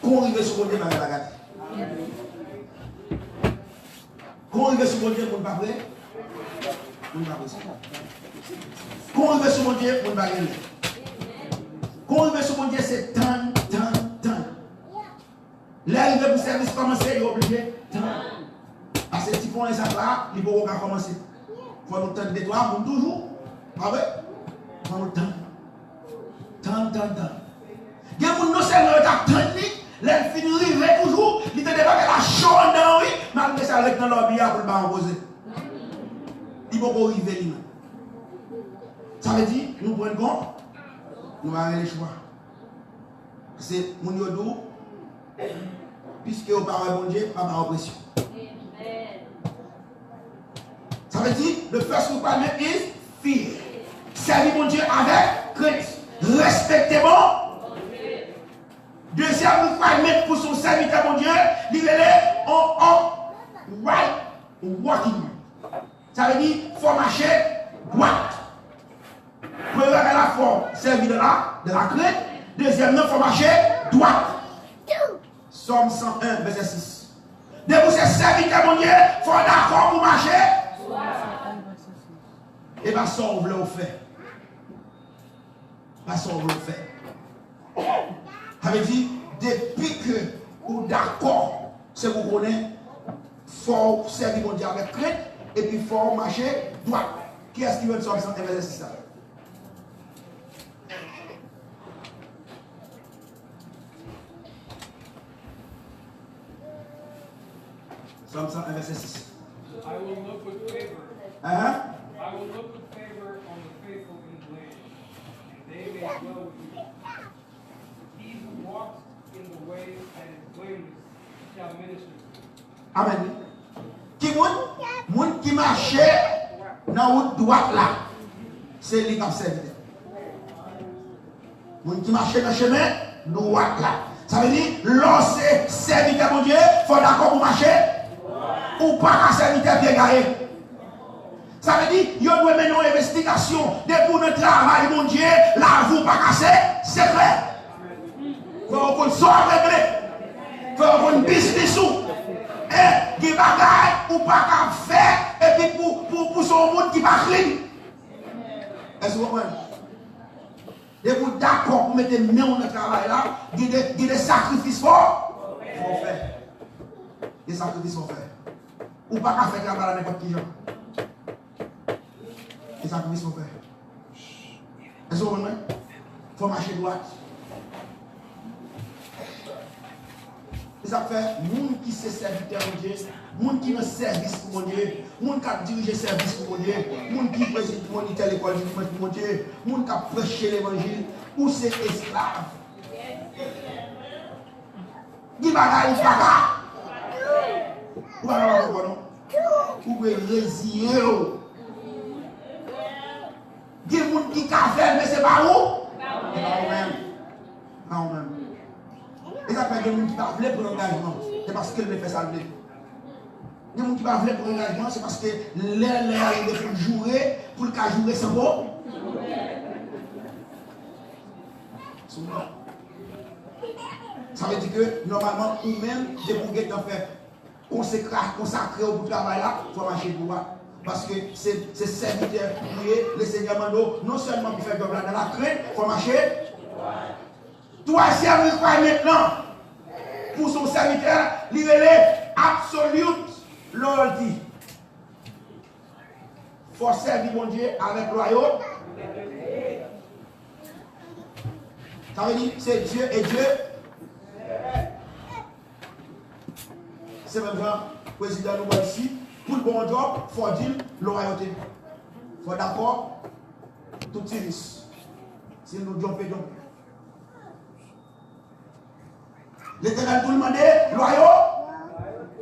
Quand on arrive sur bon Dieu, on va regarder. Quand on arrive sur mon Dieu, on ne va pas vrai. On ne va pas vrai. Quand on arrive sur mon Dieu, on ne va pas rien. Quand on arrive sur mon Dieu, c'est tant. L'arrivée pour le service commencer, il est obligé. Parce que si on est là, il faut commencer. Il faut nous tendre des doigts pour toujours. Ah ouais? Il faut nous tendre. Il y a des gens qui attendent. Les filles arrivent toujours, ils te débattent la chaude dans oui, malgré ça, avec dans leur billard pour le bas poser. Ils vont pas arriver. Ça veut dire, nous prenons compte, nous allons avoir les choix. C'est mon yodou, puisque au parole bon Dieu, pas par oppression. Ça veut dire, le first requirement is fear. Servir mon Dieu avec crainte. Respectez bon. Deuxième requirement pour son serviteur, mon Dieu, il est en right walking. Ça veut dire, il faut marcher droite. Première à la fois, servir de la crainte. Deuxièmement, il faut marcher droite. Somme 101, verset 6. De vous, ces serviteurs, mon Dieu, il faut d'accord pour marcher. Et bien, ça, on veut le faire. Ça, on veut le faire. Ça veut dire, depuis que vous êtes d'accord, c'est vous connaissez, il faut servir mon Dieu avec crainte et puis il faut marcher droit. Qui est-ce qui veut le Somme 101, verset 6? Somme 101, verset 6. I will look with favor. I will look with favor on the faithful in the land, and they may dwell with you. He who walks in the way that is blameless shall minister to you. Amen. Qui moun qui marche dans route droite là, c'est lui qui a servi. Moun qui marche dans le chemin droite là. Ça veut dire, lorsque serviteur mon Dieu, il faut d'accord pour marcher. Ou pas qu'un serviteur bien garé. Ça veut dire, il doit mener une investigation de pour notre travail, mon Dieu, là, vous pas casser, c'est clair. Il faut qu'on soit réglé. Il faut qu'on business ou. Et qui bagaille ou pas qu'à faire, et puis pour son monde qui va clean. Est-ce que vous comprenez? Et vous d'accord pour mettre main dans le travail là, il y a des sacrifices forts. Il faut faire. Des sacrifices faut faire. Ou pas qu'à faire travail à n'importe qui gens. Des sacrifices faut faire. Est-ce que vous comprenez? Il faut marcher droite. Et ça fait, les gens qui sont serviteurs de Dieu, les gens qui ont service pour mon Dieu, les gens qui ont dirigé le service pour mon Dieu, les gens qui président moniteur l'école du dimanche pour mon Dieu, les gens qui ont prêché l'évangile, ou c'est esclaves. Qui bagaille ou pas? Ou alors, ou pouvez résilier. Il y a des gens qui a fait, mais c'est pas où? Pas même. Et ça fait que les gens qui ne veulent pas pour l'engagement, c'est parce qu'ils ne fait ça. Les gens qui ne veulent pas pour l'engagement, c'est parce que l'air est pour jouer, pour le cas jouer sans bon. Ça veut dire que normalement, ou même, des pour faire consacrer au travail là, il faut marcher pour moi. Parce que c'est serviteur prier, le Seigneur Mando, non seulement pour faire comme là dans la crainte, il faut marcher. Troisième requirement maintenant, pour son serviteur, il est absolute loyalty. Il faut servir mon Dieu avec loyauté. Ça veut dire c'est Dieu et Dieu. C'est même genre, le président nous voit ici, pour le bon job, il faut dire loyauté. Il faut d'accord, tout service. Si nous jumper. L'Éternel tout demande, loyaux,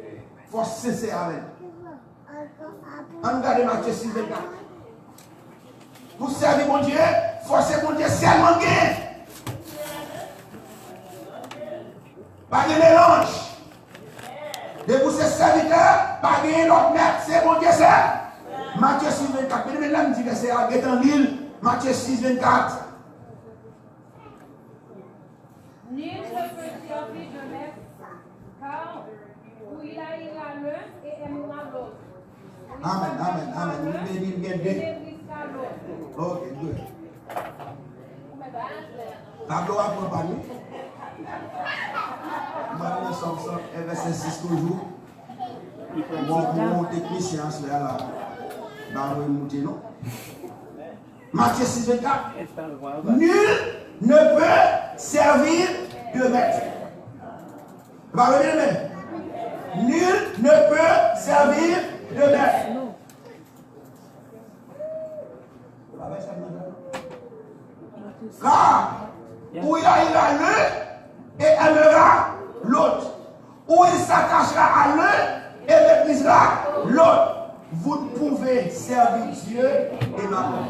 il faut cesser avec. On regarde Matthieu 6, 24. Pour servir mon Dieu, forcer mon Dieu seulement gain. Pas de mélange. De vous ces serviteurs, pas de l'autre maître, c'est mon Dieu seul. Matthieu 6, 24. Mais là, me dit que c'est à Guétan-Lille. Matthieu 6, 24. Nul ne peut servir de maître, car où il haïra l'un et aimera l'autre. Amen. Vous bénissez bien Dieu. Ok, good. Pablo a pour parler. Maintenant, Samson, verset 6 toujours. Mon technicien, c'est là. Non. Matthieu 6, 24. Nul ne peut servir de maître. Nul ne peut servir de maître. Car où il haïra l'un et aimera l'autre. Où il s'attachera à l'un et méprisera l'autre. Vous ne pouvez servir Dieu et maman.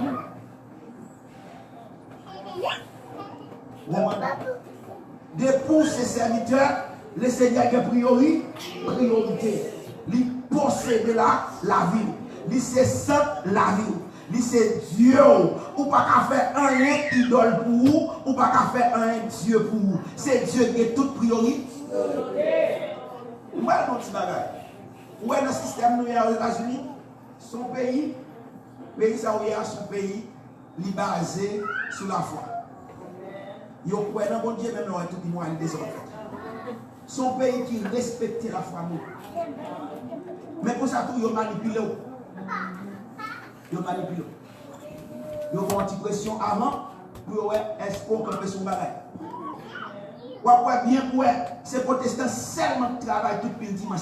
De pour ses serviteurs, le Seigneur a priorité. Il possède la vie. Il c'est ça la vie. Il c'est Dieu. Ou pas qu'à faire un idole pour vous, ou pas qu'à faire un Dieu pour vous. C'est Dieu qui est toute priorité. Où est notre bagage? Où est le système nous aux États-Unis? Son pays, ça où il y a son pays, il est basé sur la foi. Il y a un bon Dieu, même tout le monde des autres. Son pays qui respecte la foi. Mais pour ça, tout, il manipule. Il manipule. Il y a une petite pression avant pour voir est-ce qu'on peut son bagage. Bien pour ces protestants seulement travaillent tout le dimanche.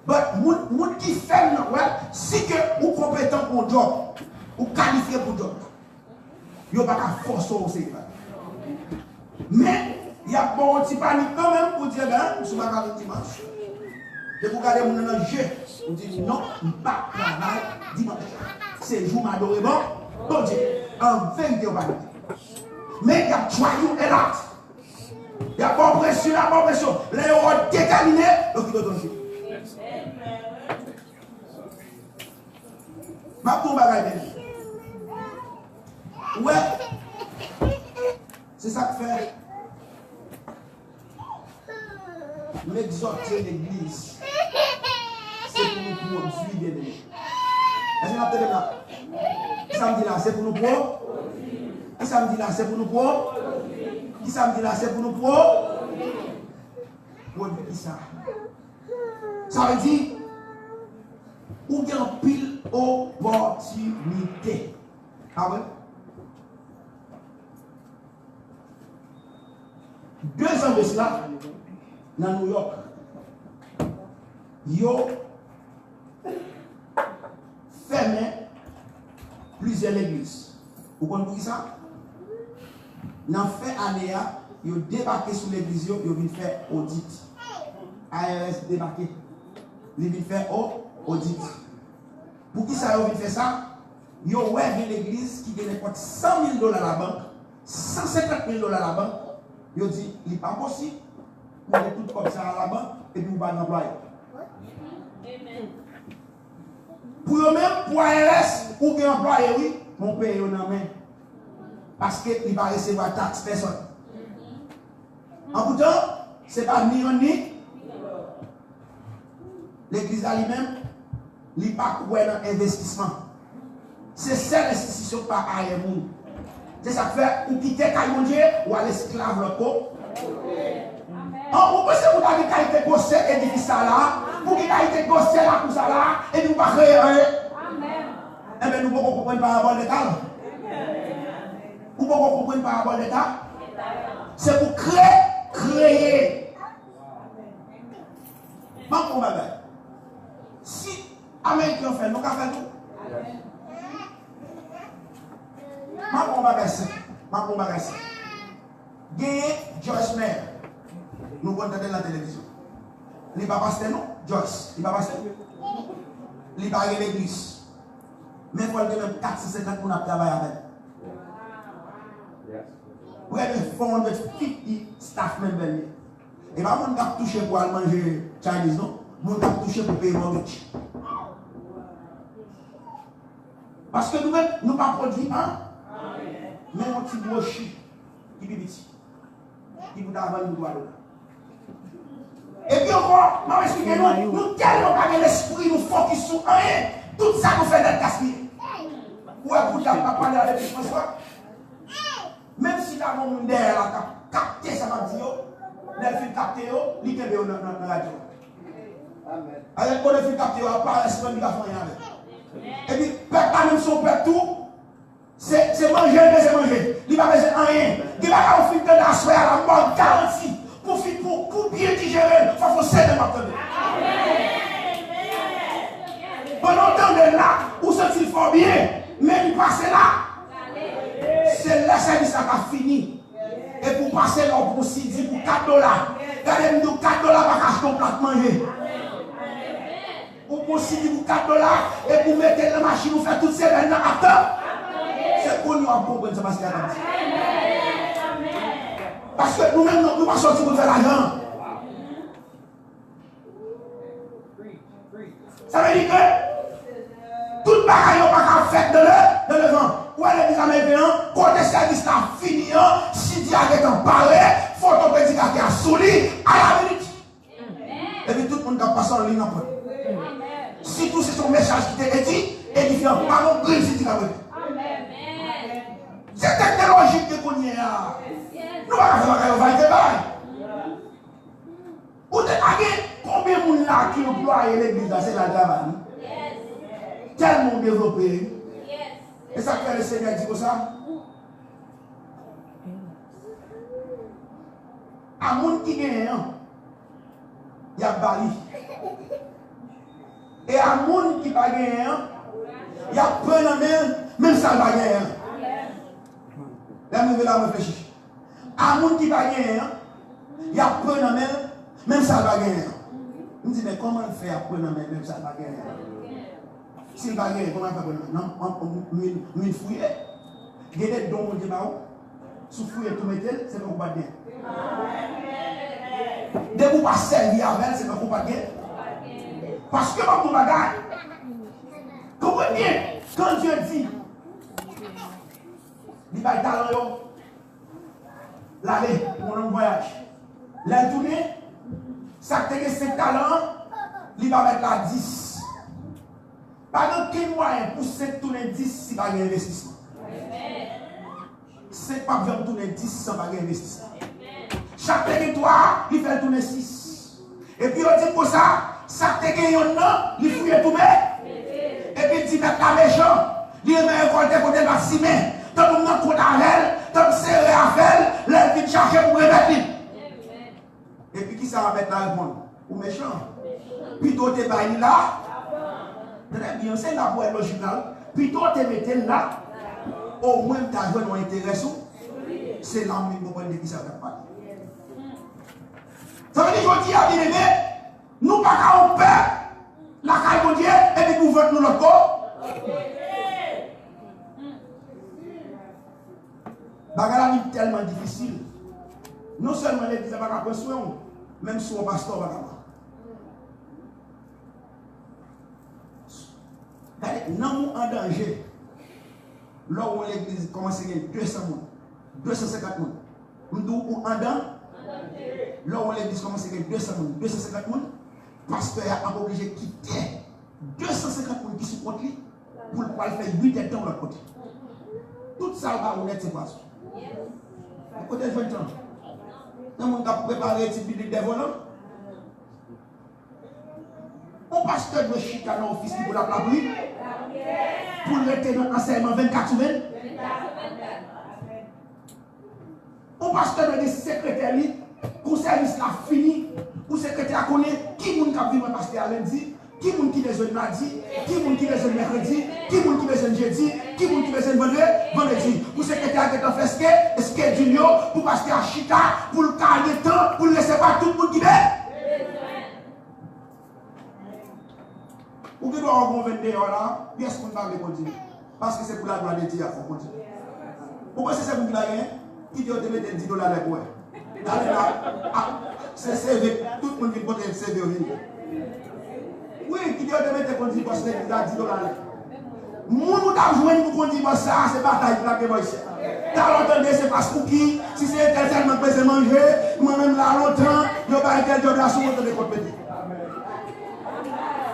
Mais les gens qui fait, si vous êtes compétent pour le job, ou qualifié pour le job, vous n'avez pas forcer au Seigneur. Mais il y a bon petit panique quand même pour dire, je ne suis pas le dimanche. Et vous regardez mon jeu, vous dites non, je ne vais pas travailler dimanche. C'est le jour m'adorer, bon Dieu, en vérité, mais il y a joyeux et là. Il y a bonne pression, Les gens sont déterminés, donc ils doivent donner. Ma pour bagaille. Ouais. C'est ça que fait. L'exhorter l'église. C'est pour nous produire bien aimés. Est-ce que vous avez là? Qui ça me dit là? C'est pour nous produire. Qui ça me dit là? C'est pour nous produire. Qui ça me dit là? C'est pour nous produire. Produire qui ça? Ça veut dire, ou bien pile opportunité. Ah ouais? 2 ans de cela, dans New York, yo fermé plusieurs églises. Vous comprenez ça? Dans la fin année, yo débarqué sur l'église, yo vient faire audit. ARS débarqué. Il vient faire audit. Pour qui ça, yo vient faire ça? Yo ouais bien l'église qui gagne $100 000 à la banque, $150 000 à la banque. Yo dit, il n'est pas possible. On est tout comme ça à la banque et puis on va l'employer. Pour eux-mêmes, pour ARS, ou bien employé, oui, mon pays en main. Parce qu'il va recevoir taxe personne. En tout temps, ce n'est pas ni on ni. L'église elle-même, il n'est pas quoi dans l'investissement. C'est celle institution par ailleurs. C'est ça que fait, ou quitter mon Dieu, ou à l'esclave le corps. Vous pensez que vous avez qualité gossé édifice là, pour qu'il ait été gossé là pour ça là, et nous pas créer rien. Eh bien, nous pouvons comprendre par rapport à l'État. Vous pouvez comprendre par rapport à l'État. C'est pour créer. Maintenant, si les Américains font, nous avons fait tout. Maintenant, gagner Joyce Mayer. Nous regardons la télévision. Il n'est pas pasteur, non? Joyce, il n'est pas pasteur. Il n'est pas à l'église. Mais il faut que même 450 pour travailler avec. Près de 450 staff members. Et pas mon cap touché pour aller manger Chinese, non? Mon cap touché pour payer mortgage. Parce que nous-mêmes, nous ne produisons pas. Mais on petit brochu qui est petit. Qui vous a vendu droit. Et puis encore, je vais expliquer nous tellement pas l'esprit, nous focus sur rien. Tout ça nous fait d'être gaspillé. Ouais, vous n'avez pas parlé avec François. Même si la monde derrière la capté ça m'a dit, les filles capté, ils étaient dans la radio. Avec quoi les filles capté, on parle espagnol, il va faire rien. Et puis, peuple même son peuple tout, c'est manger, mais c'est manger. Il va faire rien. Il va faire un film de la soirée à la mort garantie. Pour bien digérer, il faut céder maintenant. Pendant temps de là, où se-t-il fort bien, mais il passe là. C'est le service qui a fini. Et pour passer là, pour $4. Regardez-nous $4 pour acheter un plat de manger. Pour $4 et pour mettre la machine, vous faites toutes ces choses là. C'est pour nous comprendre ça parce qu'il y a comme ça. Parce que nous-mêmes, nous ne pouvons pas sortir pour faire l'argent. Ça veut dire que tout le bagaille n'est pas fait de le vent. Où est les Américains, quand le service là fini, si Dieu est en parler, il faut que prédicateur souli à la minute. Et puis tout le monde a passé en ligne après. Si tout c'est son message qui t'est dit, édifiant, pas mon grille si tu l'as vu. C'est technologique que qu'on y a. Nous allons faire un travail. Vous avez combien de monde là qui emploie l'église, c'est la travail. Tellement développé. Et ça fait le Seigneur dit comme ça. À monde qui gagne, il y a Bali. Et à monde qui va gagner, il y a peu de même ça va gagner. Là, nous allons réfléchir. À monde qui va gagner, il y a peu de même ça va gagner. On dit, mais comment faire pour même ça va gagner? S'il va gagner, comment faire pour non, on fouille. Il y a des dons, on dit, si vous fouillez tout mettez, c'est pas bien. Dès que vous passez servir avec, c'est pas bien. Parce que vous bagarre. Comprenez bien, quand Dieu dit, il va talent, l'aller pour un voyage. La tournée, ça te ses talents, il va mettre la 10. Pas aucun moyen pour cette tournée 10 si pas un investissement. C'est pas bien tourner 10 sans pas un investissement. Chaque territoire, il fait tourner 6. Et puis on dit pour ça, ça te gagne non, il fouille tout mettre. Et puis il dit mettre la méchant, il met un volte pour le maximum. Tant que nous avons d'argent, tant que c'est réaffaire, les vite chercher pour remettre. Et puis qui ça va mettre dans le monde? Ou méchant? Plutôt t'es pas là. Très bien, c'est là pour être logique là. Plutôt t'es mettre là. Au moins tu as joué dans l'intérêt. C'est là où nous pouvons dire qui ça va pas. Ça veut dire que je dis à bien-aimé, nous pas qu'à on perd la caille de Dieu et puis nous votons nous l'autre corps. tellement difficile. Non seulement l'église n'a pas prendre soin, même si on pasteur va pas. Non, en danger. Là où l'église commence à gagner 200 personnes, 250 personnes. Nous en dedans. Là où l'église commence à gagner 200 personnes, 250 personnes. Pasteur a obligé de quitter 250 personnes qui sont contre lui pour le faire 8 ans de l'autre côté. Tout ça va honnête, c'est pas ça. Côté de 20 ans. Nous avons préparé une petite biblique des volants. On pasteur de chita dans l'office pour la pluie. Pour le rester dans l'enseignement 24 semaines. On pasteur de secrétaire, pour service là fini, pour secrétaire connaît qui moun qui vivre pasteur lundi, qui moun qui besoin mardi, qui moun qui besoin mercredi, qui moun qui besoin jeudi, qui moun qui besoin vendredi. Pour secrétaire qui est en fait schedule pour pasteur chita, pour le caler temps, pour le laisser pas tout le monde qui veut. Ou qui doit avoir 22 heures là, bien ce qu'on va continuer. Parce que c'est pour la gloire de Dieu, il faut continuer. Pourquoi c'est ça que vous avez qui doit te mettre 10 dollars pour allez là, c'est CV, tout le monde qui peut être CV. Oui, qui doit te mettre pour 10 dollars. Moun ou t'a joué pour qu'on dise ça, c'est bataille pour la guerre ici. T'as entendu, c'est pas pour qui, si c'est tellement que c'est manger, moi-même là longtemps, je vais pas être de la soupe de l'école petit.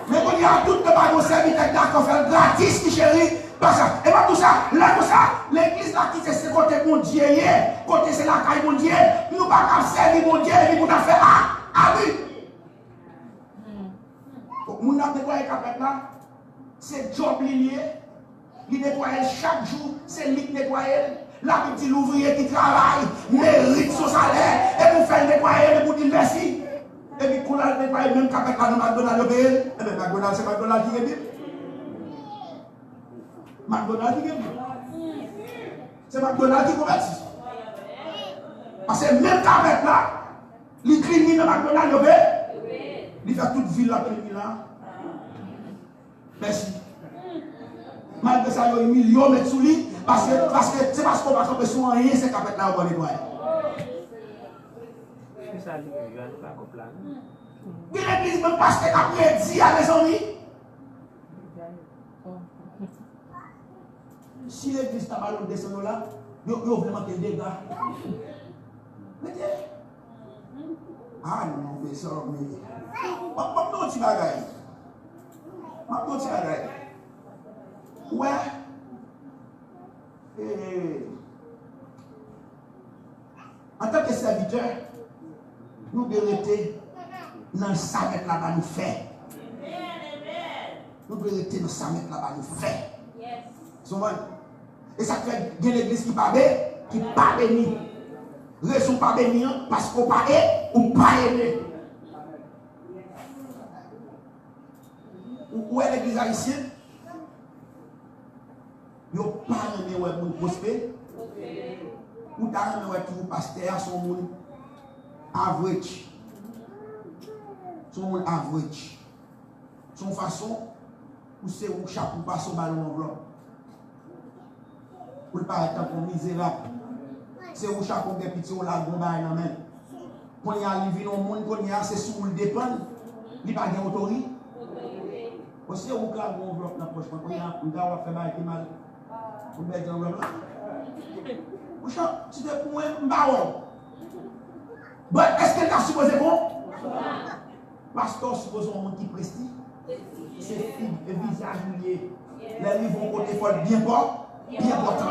Mais quand il y a tout le bateau serviteur d'accord faire gratis, qui chérie, pas ça. Et pas tout ça, là tout ça, l'église là qui c'est côté mon Dieu, côté c'est la caille mon Dieu, nous pas qu'à servir mon Dieu, mais pour faire ah oui. Mon a nettoyé capet là, c'est job lié, il nettoie chaque jour, c'est lui qui nettoie. La petite ouvrier qui travaille, mérite son salaire, et pour faire nettoyer, et pour dire merci. Et puis, quand on a nettoyé même capet là dans McDonald's, et bien McDonald's, c'est McDonald's qui est bien. McDonald's qui est bien. C'est McDonald's qui convertit. Parce que même capet là, il crie dans McDonald's, il fait toute ville là, là. Merci. Malgré ça, il y a un million de mètres sous lui, parce que c'est parce qu'on va tomber sur rien, c'est capet là, on va nettoyer. Puis l'église même pasteur après dit à mes amis. Si l'église t'a ballon descend là, il y a vraiment des dégâts. Ah non, mais ça, mais. Maintenant, tu vas gagner. Maintenant, tu vas gagner. Ouais. En tant que serviteur, nous devons rester dans le samet là-bas nous faire. Nous devons rester dans le samet là-bas nous faire. Et ça fait que l'église qui pas béni. Raison pas béni parce qu'on pas ou pas aimé. Où est l'église haïtienne? Ils n'ont pas aimé pour prospérer. Ou t'as aimé tout pasteur, son monde average. Son monde average. Son façon, ou c'est où chaque pas son ballon en blanc. Pour ne pas être un misérable. C'est où chaque fois que petit on la bombe dans la main. Quand il y a arrivé dans le monde, quand il y a c'est sous le dépend, il n'y a pas d'autorité. Aussi, on a un bon bloc dans la poche. Quand il y a un gars qui a fait mal, on met dans le bloc. Si tu pour un baron. Est-ce que tu as supposé bon? Pasteur suppose un monde qui prestige. C'est le visage lié. Les livres vont côté fort bien fort, bien important.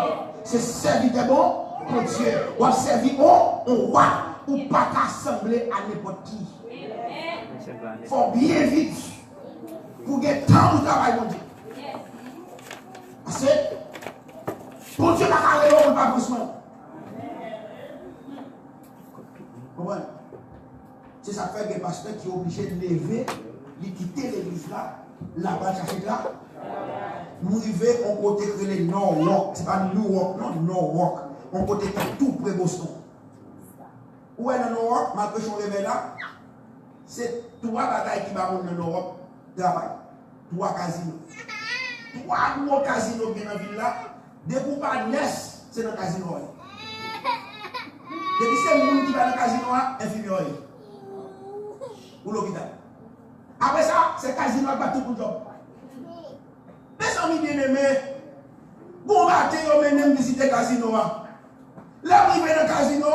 C'est serviteur bon pour Dieu. Ou à servir on roi. Ou pas t'assembler à n'importe qui. Il faut bien vite. Pour gagner temps de travail, mon Dieu. Parce que, pour Dieu, on n'a pas besoin. Comprenez? C'est ça fait que les pasteurs qui sont obligés de lever, de quitter l'église là, là-bas, chercher là. Nous arrivons, on côté que les Norwalk, ce n'est pas Newark, non, Norwalk. On côté tout près de Boston. Où est le Norwalk? Malgré que je réveille là, c'est trois bagailles qui vont dans Norwalk. Travail. 3 casinos. 3 gros casinos dans la ville là. Dès qu'on pas naissent, c'est dans le casino. Depuis c'est le monde qui va dans le casino, infirmier. Ou l'hôpital. Après ça, c'est casino qui va tout pour le job. Mes amis bien-aimés, bon matin, on même visiter le casino. Là, on va dans le casino.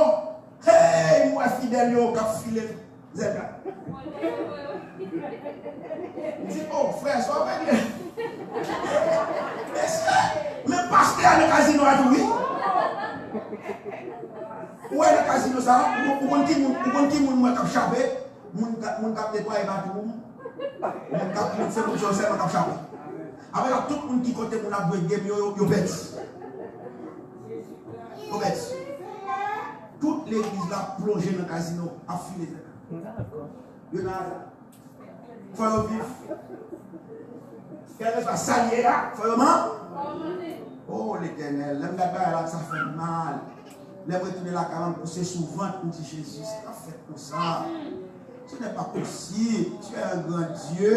Hey, moi fidèle, yo, qui a filé. Zéka. Il dit, oh frère, sois bien. Mais pasteur dans le casino à tout, oui. Où est le casino ça? Où est-ce qu'il y a un chapé? Moun kap nettoyer batou, moun kap c'est comme ça c'est kap chapé. Avec tout le monde qui côté moun a joué game yo bête. Yo bête. Toute l'église là plongée dans le casino a filé. Yo na faut vivre. Quel soit salier là, faut oh l'Éternel, l'aime là ça fait mal. L'aime retourner la caravane pour se souvent pour dire Jésus, ça fait comme ça. Ce n'est pas possible. Tu es un grand Dieu.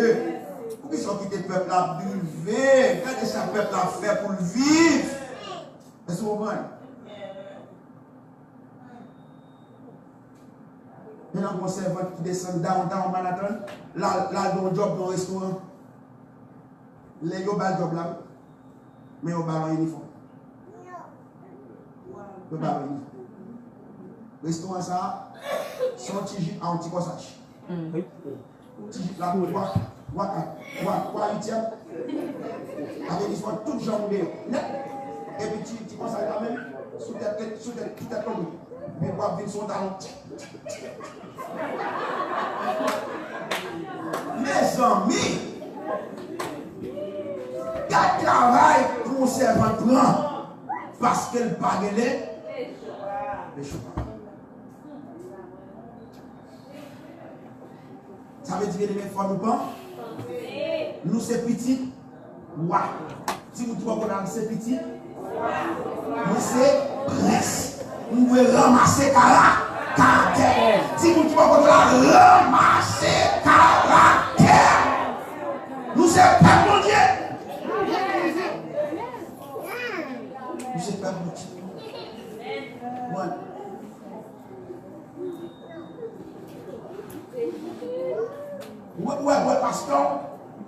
Pourquoi ils sont quittés le peuple à vivre? Qu'est-ce que ce peuple a fait pour le vivre? Est-ce que vous comprenez? Maintenant, mon servant qui descend downtown Manhattan, là, dans un job dans un restaurant. Les gens ont un job là. Mais ils ont un uniforme. Ils ont un uniforme. Le restaurant, ça, c'est un petit jeep en petit corsage. Petit jeep là, 3 huitièmes. Avec l'histoire, toute jambe net. Et puis, tu corsage là même, sous tête comme lui. Mais quoi, vite son talon. Mes amis, il y a un travail pour un servant grand parce qu'elle parle les choses. Ça veut dire que les femmes nous pas. Nous c'est petit. Ouais. Si vous trouvez qu'on c'est petit, nous c'est presse. Nous pouvons ramasser caractère. Si vous trouvez qu'on ramasser caractère, nous c'est pas mon Dieu. Nous c'est pas mon Dieu. Voilà. Ouais, pasteur,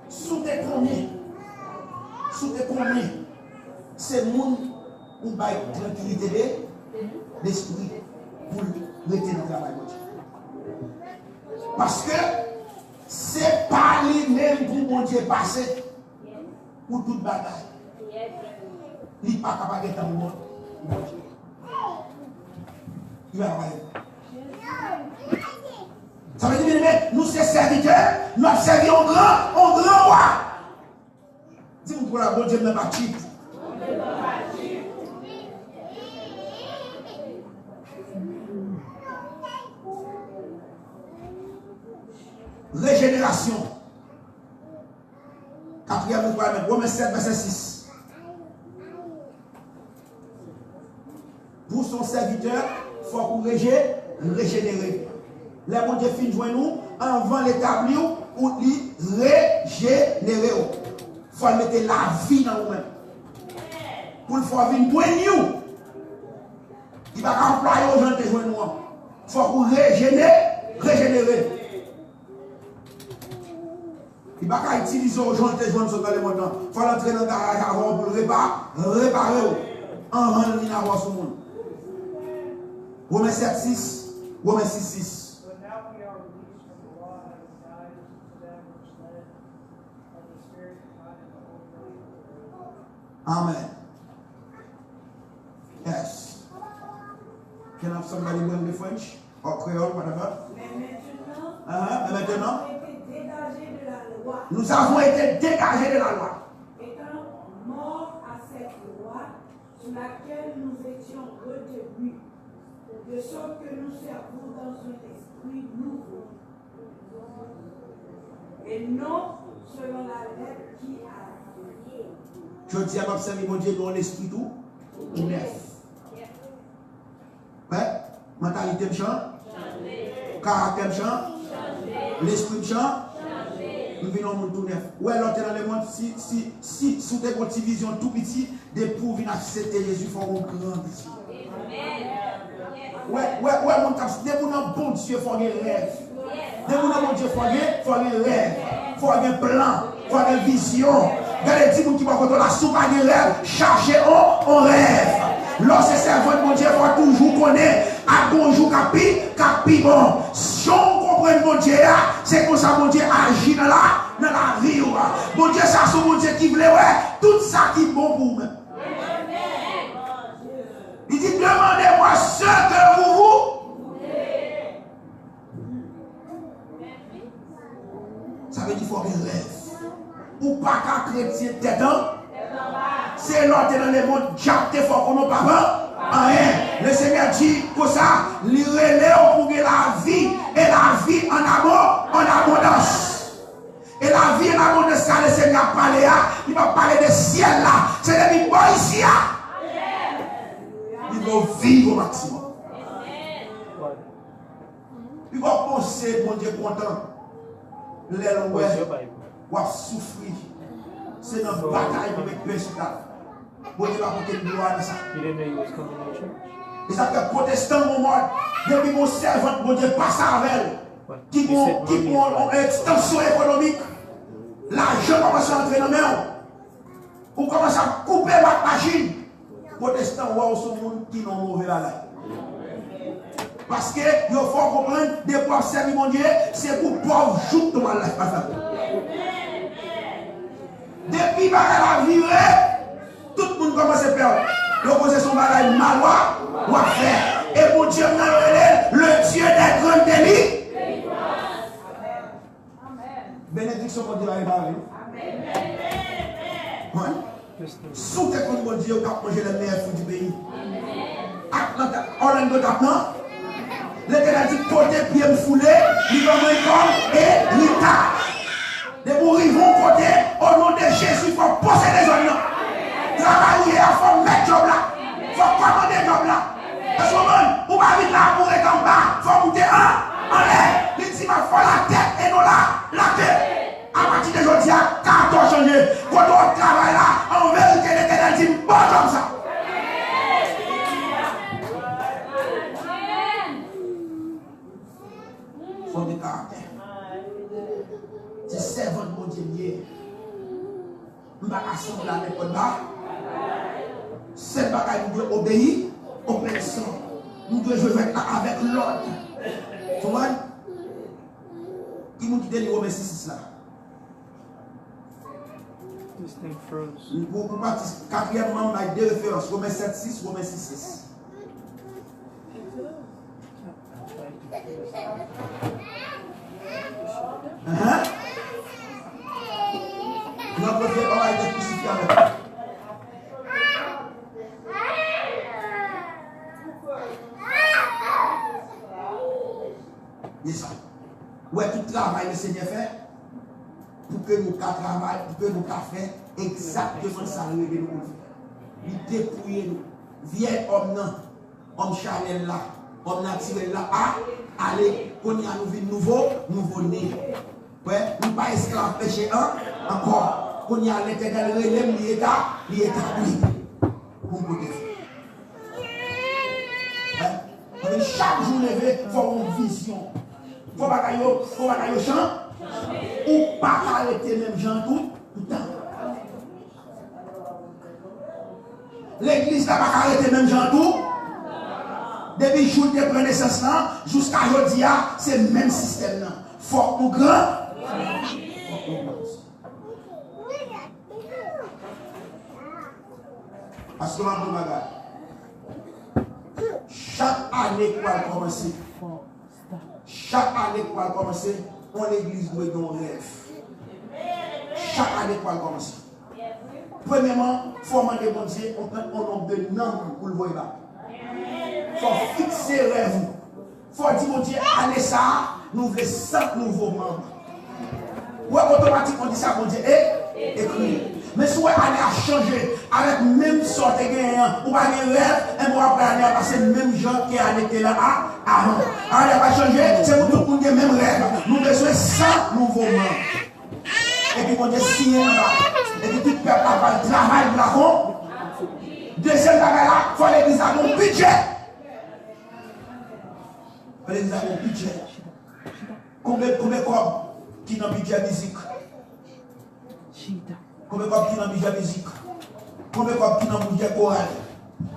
sous tes premiers, c'est le monde où il y a tranquillité d'esprit pour rester dans le travail. Parce que c'est pas lui-même pour mon Dieu passer pour toute bagaille. Il n'est pas capable d'être en monde. Il va travailler. Ça veut dire que nous sommes serviteurs, nous avons servi en grand roi. Dis-moi pour la bonne Dieu ne pas cheap. Régénération. 4e nous Romains 7, verset 6. Pour son serviteur, il faut qu'on régénérer. Les bon Dieu fin joindre nous avant l'établir ou lui régénérer. Il faut mettre la vie dans nous-mêmes. Pour le faire venir nous. Il va employer aux gens de joindre nous. Il faut qu'on régénérer. Il va pas utiliser aux gens de joindre dans les montants. Il faut l'entrer dans le garage avant pour le réparer. En rendre l'inavance sur le monde. Romains 7, 6. Romains 6, 6. Amen. Yes. Can I have somebody learn the French or Creole, whatever? Mais maintenant, nous avons été dégagés de la loi. Étant morts à cette loi sur laquelle nous étions retenus, de sorte que nous servons dans un esprit nouveau, et non selon la lettre qui a. Je dis à m'observer, mon Dieu, dans l'esprit tout neuf. Ouais, mentalité me change, caractère me change, l'esprit me change, nous venons au monde tout neuf. Ouais, l'autre dans le monde, si sous des bonnes visions tout petit, des pour venir accepter Jésus, il faut un grand petit. mon bon Dieu, il faut un rêve. Dès que mon Dieu, il faut un rêve. Il faut un plan. Il faut une vision. Regardez, dis-moi qui va contre la soupe à un rêve. Chargez en rêve. Lorsque servant de mon Dieu, il faut toujours connaître. À bonjour, capi bon. Si on comprend mon Dieu, c'est comme ça mon Dieu agit dans la vie. Mon Dieu, ça c'est mon Dieu qui voulait, tout ça qui est bon pour moi. Il dit, demandez-moi ce que vous voulez. Ça veut dire qu'il faut un rêve. Ou pas qu'un chrétien tête c'est l'autre dans le monde, j'apte fort comme nos parents. Rien. Le Seigneur dit que ça, il relève pour la vie et la vie en abondance. Et la vie en abondance, ça, le Seigneur parle là, il va parler de ciel là. C'est le bon ici. Il va vivre au maximum. Il va penser, mon Dieu, content. L'aile ouais, va souffrir. C'est notre bataille avec Péchita. Bon Dieu va porter une gloire de ça. Et ça fait protestant au monde. Depuis mon servant, mon Dieu passe avec elle. Qui ont une extension économique. L'argent commence à entrer dans la main. On commence à couper ma machine. Protestant, ou ce monde qui n'ont mauvais la. Parce que il faut comprendre, des pauvres servir mon Dieu, c'est pour pauvres jours de ma life. Depuis que la vie, tout le monde commence à faire. L'opposition va être malois ou à faire. Et mon Dieu, le Dieu des grands délits. Bénédiction pour Dieu va arriver. Sous tes comptes, mon Dieu, on manger les meilleurs fruits du pays. Orlando maintenant. L'Éternel dit côté pied me foulé, il va me et l'État. Les bourris vont côté, au nom de Jésus, il faut poser les zones. Travailler, il faut mettre job là. Il faut commander job là. Parce que on va vite là pour être en bas, il faut monter en l'air. Il dit, il faut la tête et non la tête. À partir d'aujourd'hui, il y a 14 changés. Quand on travaille là, en vérité, l'Éternel dit, bon comme ça. Faut des caractères. C'est servant de mon Dieu. Je vais assembler avec le bas. C'est le bagage nous devons obéir aux personnes. Nous devons jouer avec l'ordre. Tu vois? Qui nous dit le Romains 6 là? This thing froze. Pour partir, quatrièmement, on a deux références. Romains 7, 6, Romains 6, 6. Notre Dieu va être crucifié avec nous. C'est ça. Ouais, tout travail le Seigneur fait pour que nous travaillions, pour que nous fassions exactement ça. Il dépouille nous. Viens homme, homme charnel là, homme naturel là, allez, qu'on y a nous nouveau-né. Ouais, nous pas esclaves péché encore. Qu'on y a l'Éternel relève l'établi. Pour nous chaque jour levé, il faut une vision. Il faut pas qu'il y ait champ. Ou pas arrêter même gens tout le temps. L'église n'a pas arrêté même gens tout. Depuis le jour de la naissance jusqu'à aujourd'hui, c'est le même système. Fort ou grand. Parce que chaque année qu'on va commencer, on l'église doit avoir un rêve. Chaque année qu'on va commencer. Premièrement, il faut demander bon Dieu, on nombre de nombres pour le voir là. Il faut fixer le rêve. Il faut dire bon Dieu, année ça, nous voulons 5 nouveaux membres. Ouais, automatiquement on dit ça, bon Dieu, écrit. Mais si vous allez à changer avec la même sorte de gagnant, ou pas de rêve, et vous allez passer le même genre qui a été là avant. Alors, il va changer, c'est pour tout le monde le même rêve. Nous avons besoin de 100 nouveaux membres. Et puis, on a signé là-bas. Et puis, tout le peuple va travailler pour la con. Deuxième bagage là, il faut l'église avoir un budget. Par exemple, un budget. Combien de corps qui dans le budget musique? Combien de corps qui dans le budget musique? Combien de corps qui dans le budget choral?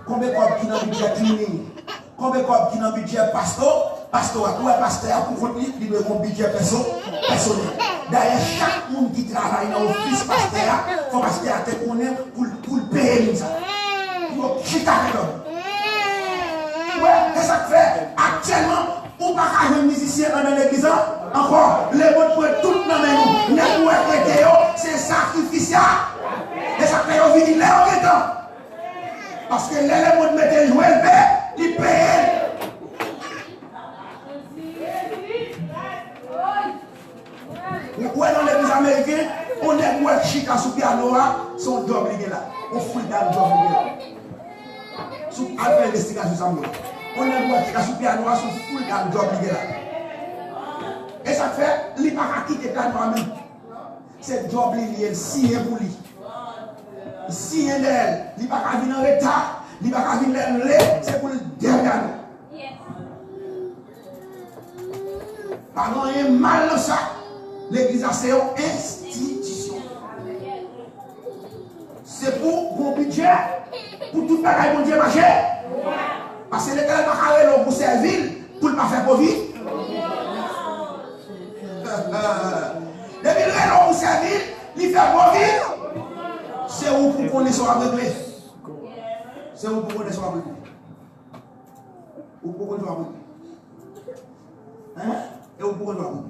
Combien de corps qui dans le budget cleaning? Combien de corps qui dans le budget pasteur? Pasteur, pour un pasteur, pour votre livre, il doit avoir un budget personnel. D'ailleurs, chaque monde qui travaille dans l'office pasteur, il faut pasteur te connaître pour le payer ça. Pour chita ouais, qu'est-ce que ça fait? Actuellement, on ne peut pas avoir un musicien dans l'église. Encore, les mots pour tout dans les nous. C'est sacrificiel. Et ça fait au vide l'air en temps. Parce que les mots mettent jouer le paix, ils payent. Ouais, dans l'église américaine, on est ouais chica sous piano, son job là. On fout dans le job là. Sous alpha investigation ça. On est ouais chica sous piano, son fout dans le job là. Et ça fait, il ne va pas quitter le piano même. C'est job lié, signé pour lui. Signé d'elle, il ne va pas venir en retard, il ne va pas venir en retard, c'est pour le dernier. Pas rien mal dans ça. L'église, c'est une institution. C'est pour mon budget, pour tout le bagage, mon Dieu, marcher. Parce que l'église va carrer pour servir, pour ne pas faire pour vivre. Depuis le réseau pour servir, il fait pour vivre. C'est où pour qu'on soit aveuglé. C'est où pour qu'on soit aveuglé. Où pour qu'on soit aveuglé. Hein? Et où pour qu'on soit aveuglé.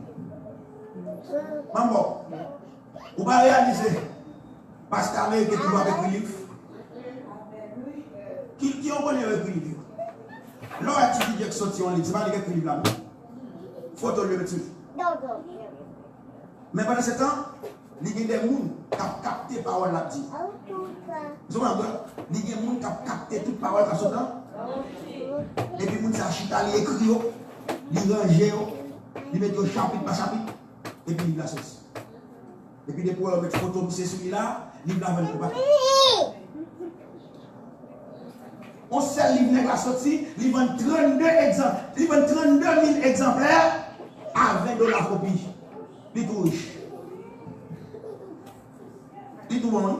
Maman, vous ne pouvez pas réaliser. Parce qu'Amérique est toujours avec le livre. Qui ont connu avec le livre? L'heure tu dis que sorti en livre, c'est pas avec le livre là. Faut te le mettre. Mais pendant ce temps, il y a des gens qui ont capté la parole là. Vous comprenez? Il y a des gens qui ont capté toute la parole là. Et puis, les gens qui écrit, ils rangent, ils mettent chapitre par chapitre. Et puis il l'a sorti. Et puis depuis on met une photo de celui-là, il l'a vendu pour on sait le livre a sorti, il vend 32 exemplaires. Il vend 32 000 exemplaires à $20 copie. Il est tout riche. Il est tout bon.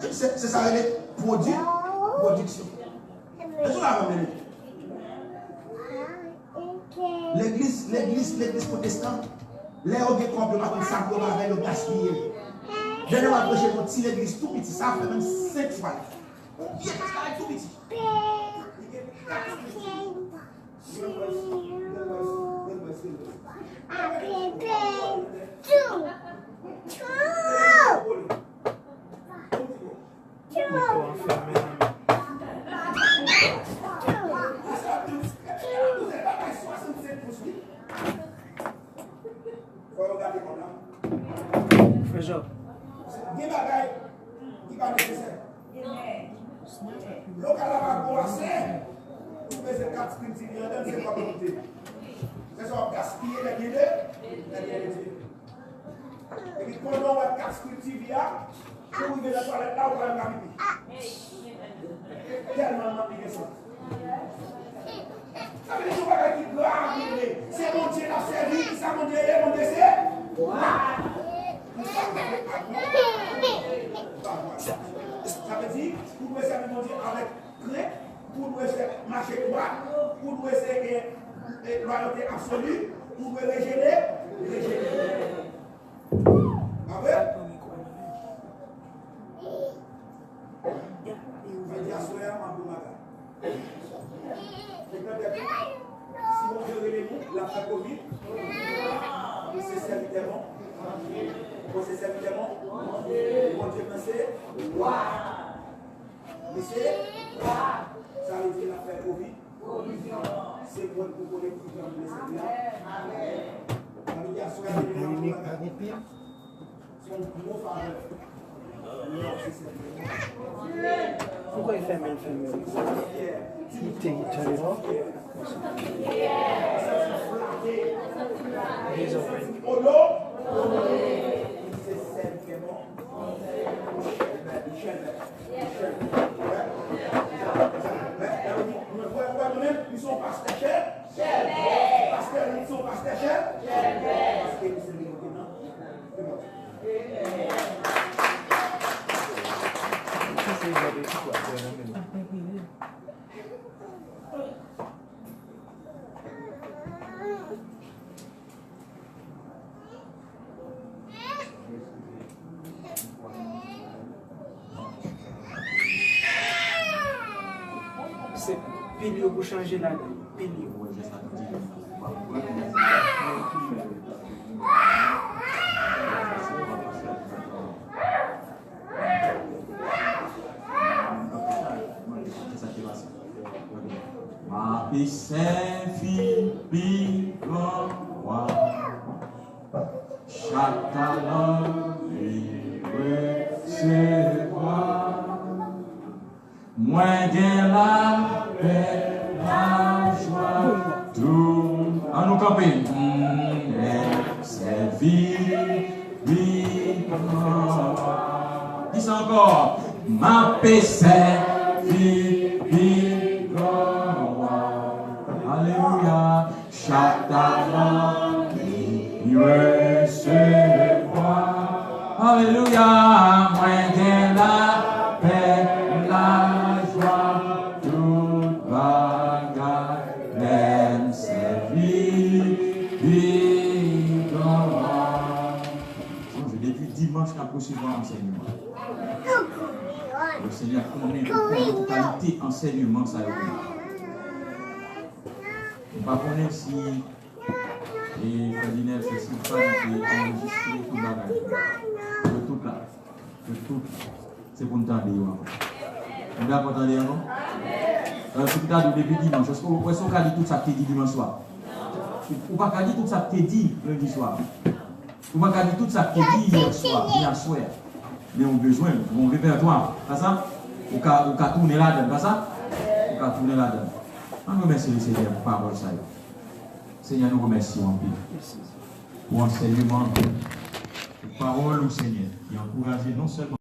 C'est ça le production. C'est tout là même. L'église protestante, les hommes complètement comme ça pour avec le gaspiller. Dernièrement, approché mon petit l'église tout petit, ça fait même 5 fois. Bien, ça tout petit. Des bagailles qui va nécessaire. Local va commencer pour faire 4 scriptures, c'est pas monter. C'est ça, gaspiller les guillemets. Et puis quand on va 4 scriptures, pour arriver dans la toilette là, on va la pipi. Tellement m'appliquer ça. Ça veut dire que bagaille qui grave, c'est mon Dieu la servi, ça mon Dieu est mon décès. Ça veut dire, vous pouvez servir mon Dieu avec grec, vous pouvez marcher droit, vous pouvez servir loyauté absolue, vous pouvez régénérer. Ah ouais? Je dis à Soya, ma boumada. Si mon Dieu est la fin Covid, c'est servitellement. Vous c'est servitellement. Mon Dieu pensez. Mais c'est. Ça veut dire la fin Covid. C'est bon pour les plus grands de Amen. Ça veut dire à Soya, c'est un gros faveur. Pourquoi il fait mal? Il territorial. Ils sont pas Pile pour changer la donne. Pile. Ouais, j'ai ça dit. Ma paix s'infinit en moi. Chaque talent lui recevoir. Moi gain la paix, la joie, tout. À nous camper. C'est vivant. Dis ça encore. Ma paix s'infinit. Alléluia. Chaque talent lui recevoir. Alléluia. Moi gain la paix, la joie, toute bagarre, même servir. Depuis dimanche, nous avons recevoir l'enseignement. Le Seigneur connaît toute qualité d'enseignement. Ça ne pas connaître si les cardinaux, ceci, pas enregistré tout le bagage. De tout là. De tout. C'est pour nous entendre. Vous avez entendu, non? Si vous avez depuis dimanche, est-ce que vous avez dit tout ça que tu dit dimanche soir? Vous n'avez pas dit tout ça que tu dit lundi soir. Vous n'avez pas dit tout ça que tu dit hier soir, hier soir. Mais on a besoin, on répertoire. Pas ça? Vous avez tourné là-dedans, pas ça? Vous avez tourné là-dedans. On remercie le Seigneur pour parole ça. Seigneur, nous remercions en plus pour enseignement, pour parole au Seigneur, qui encourage non seulement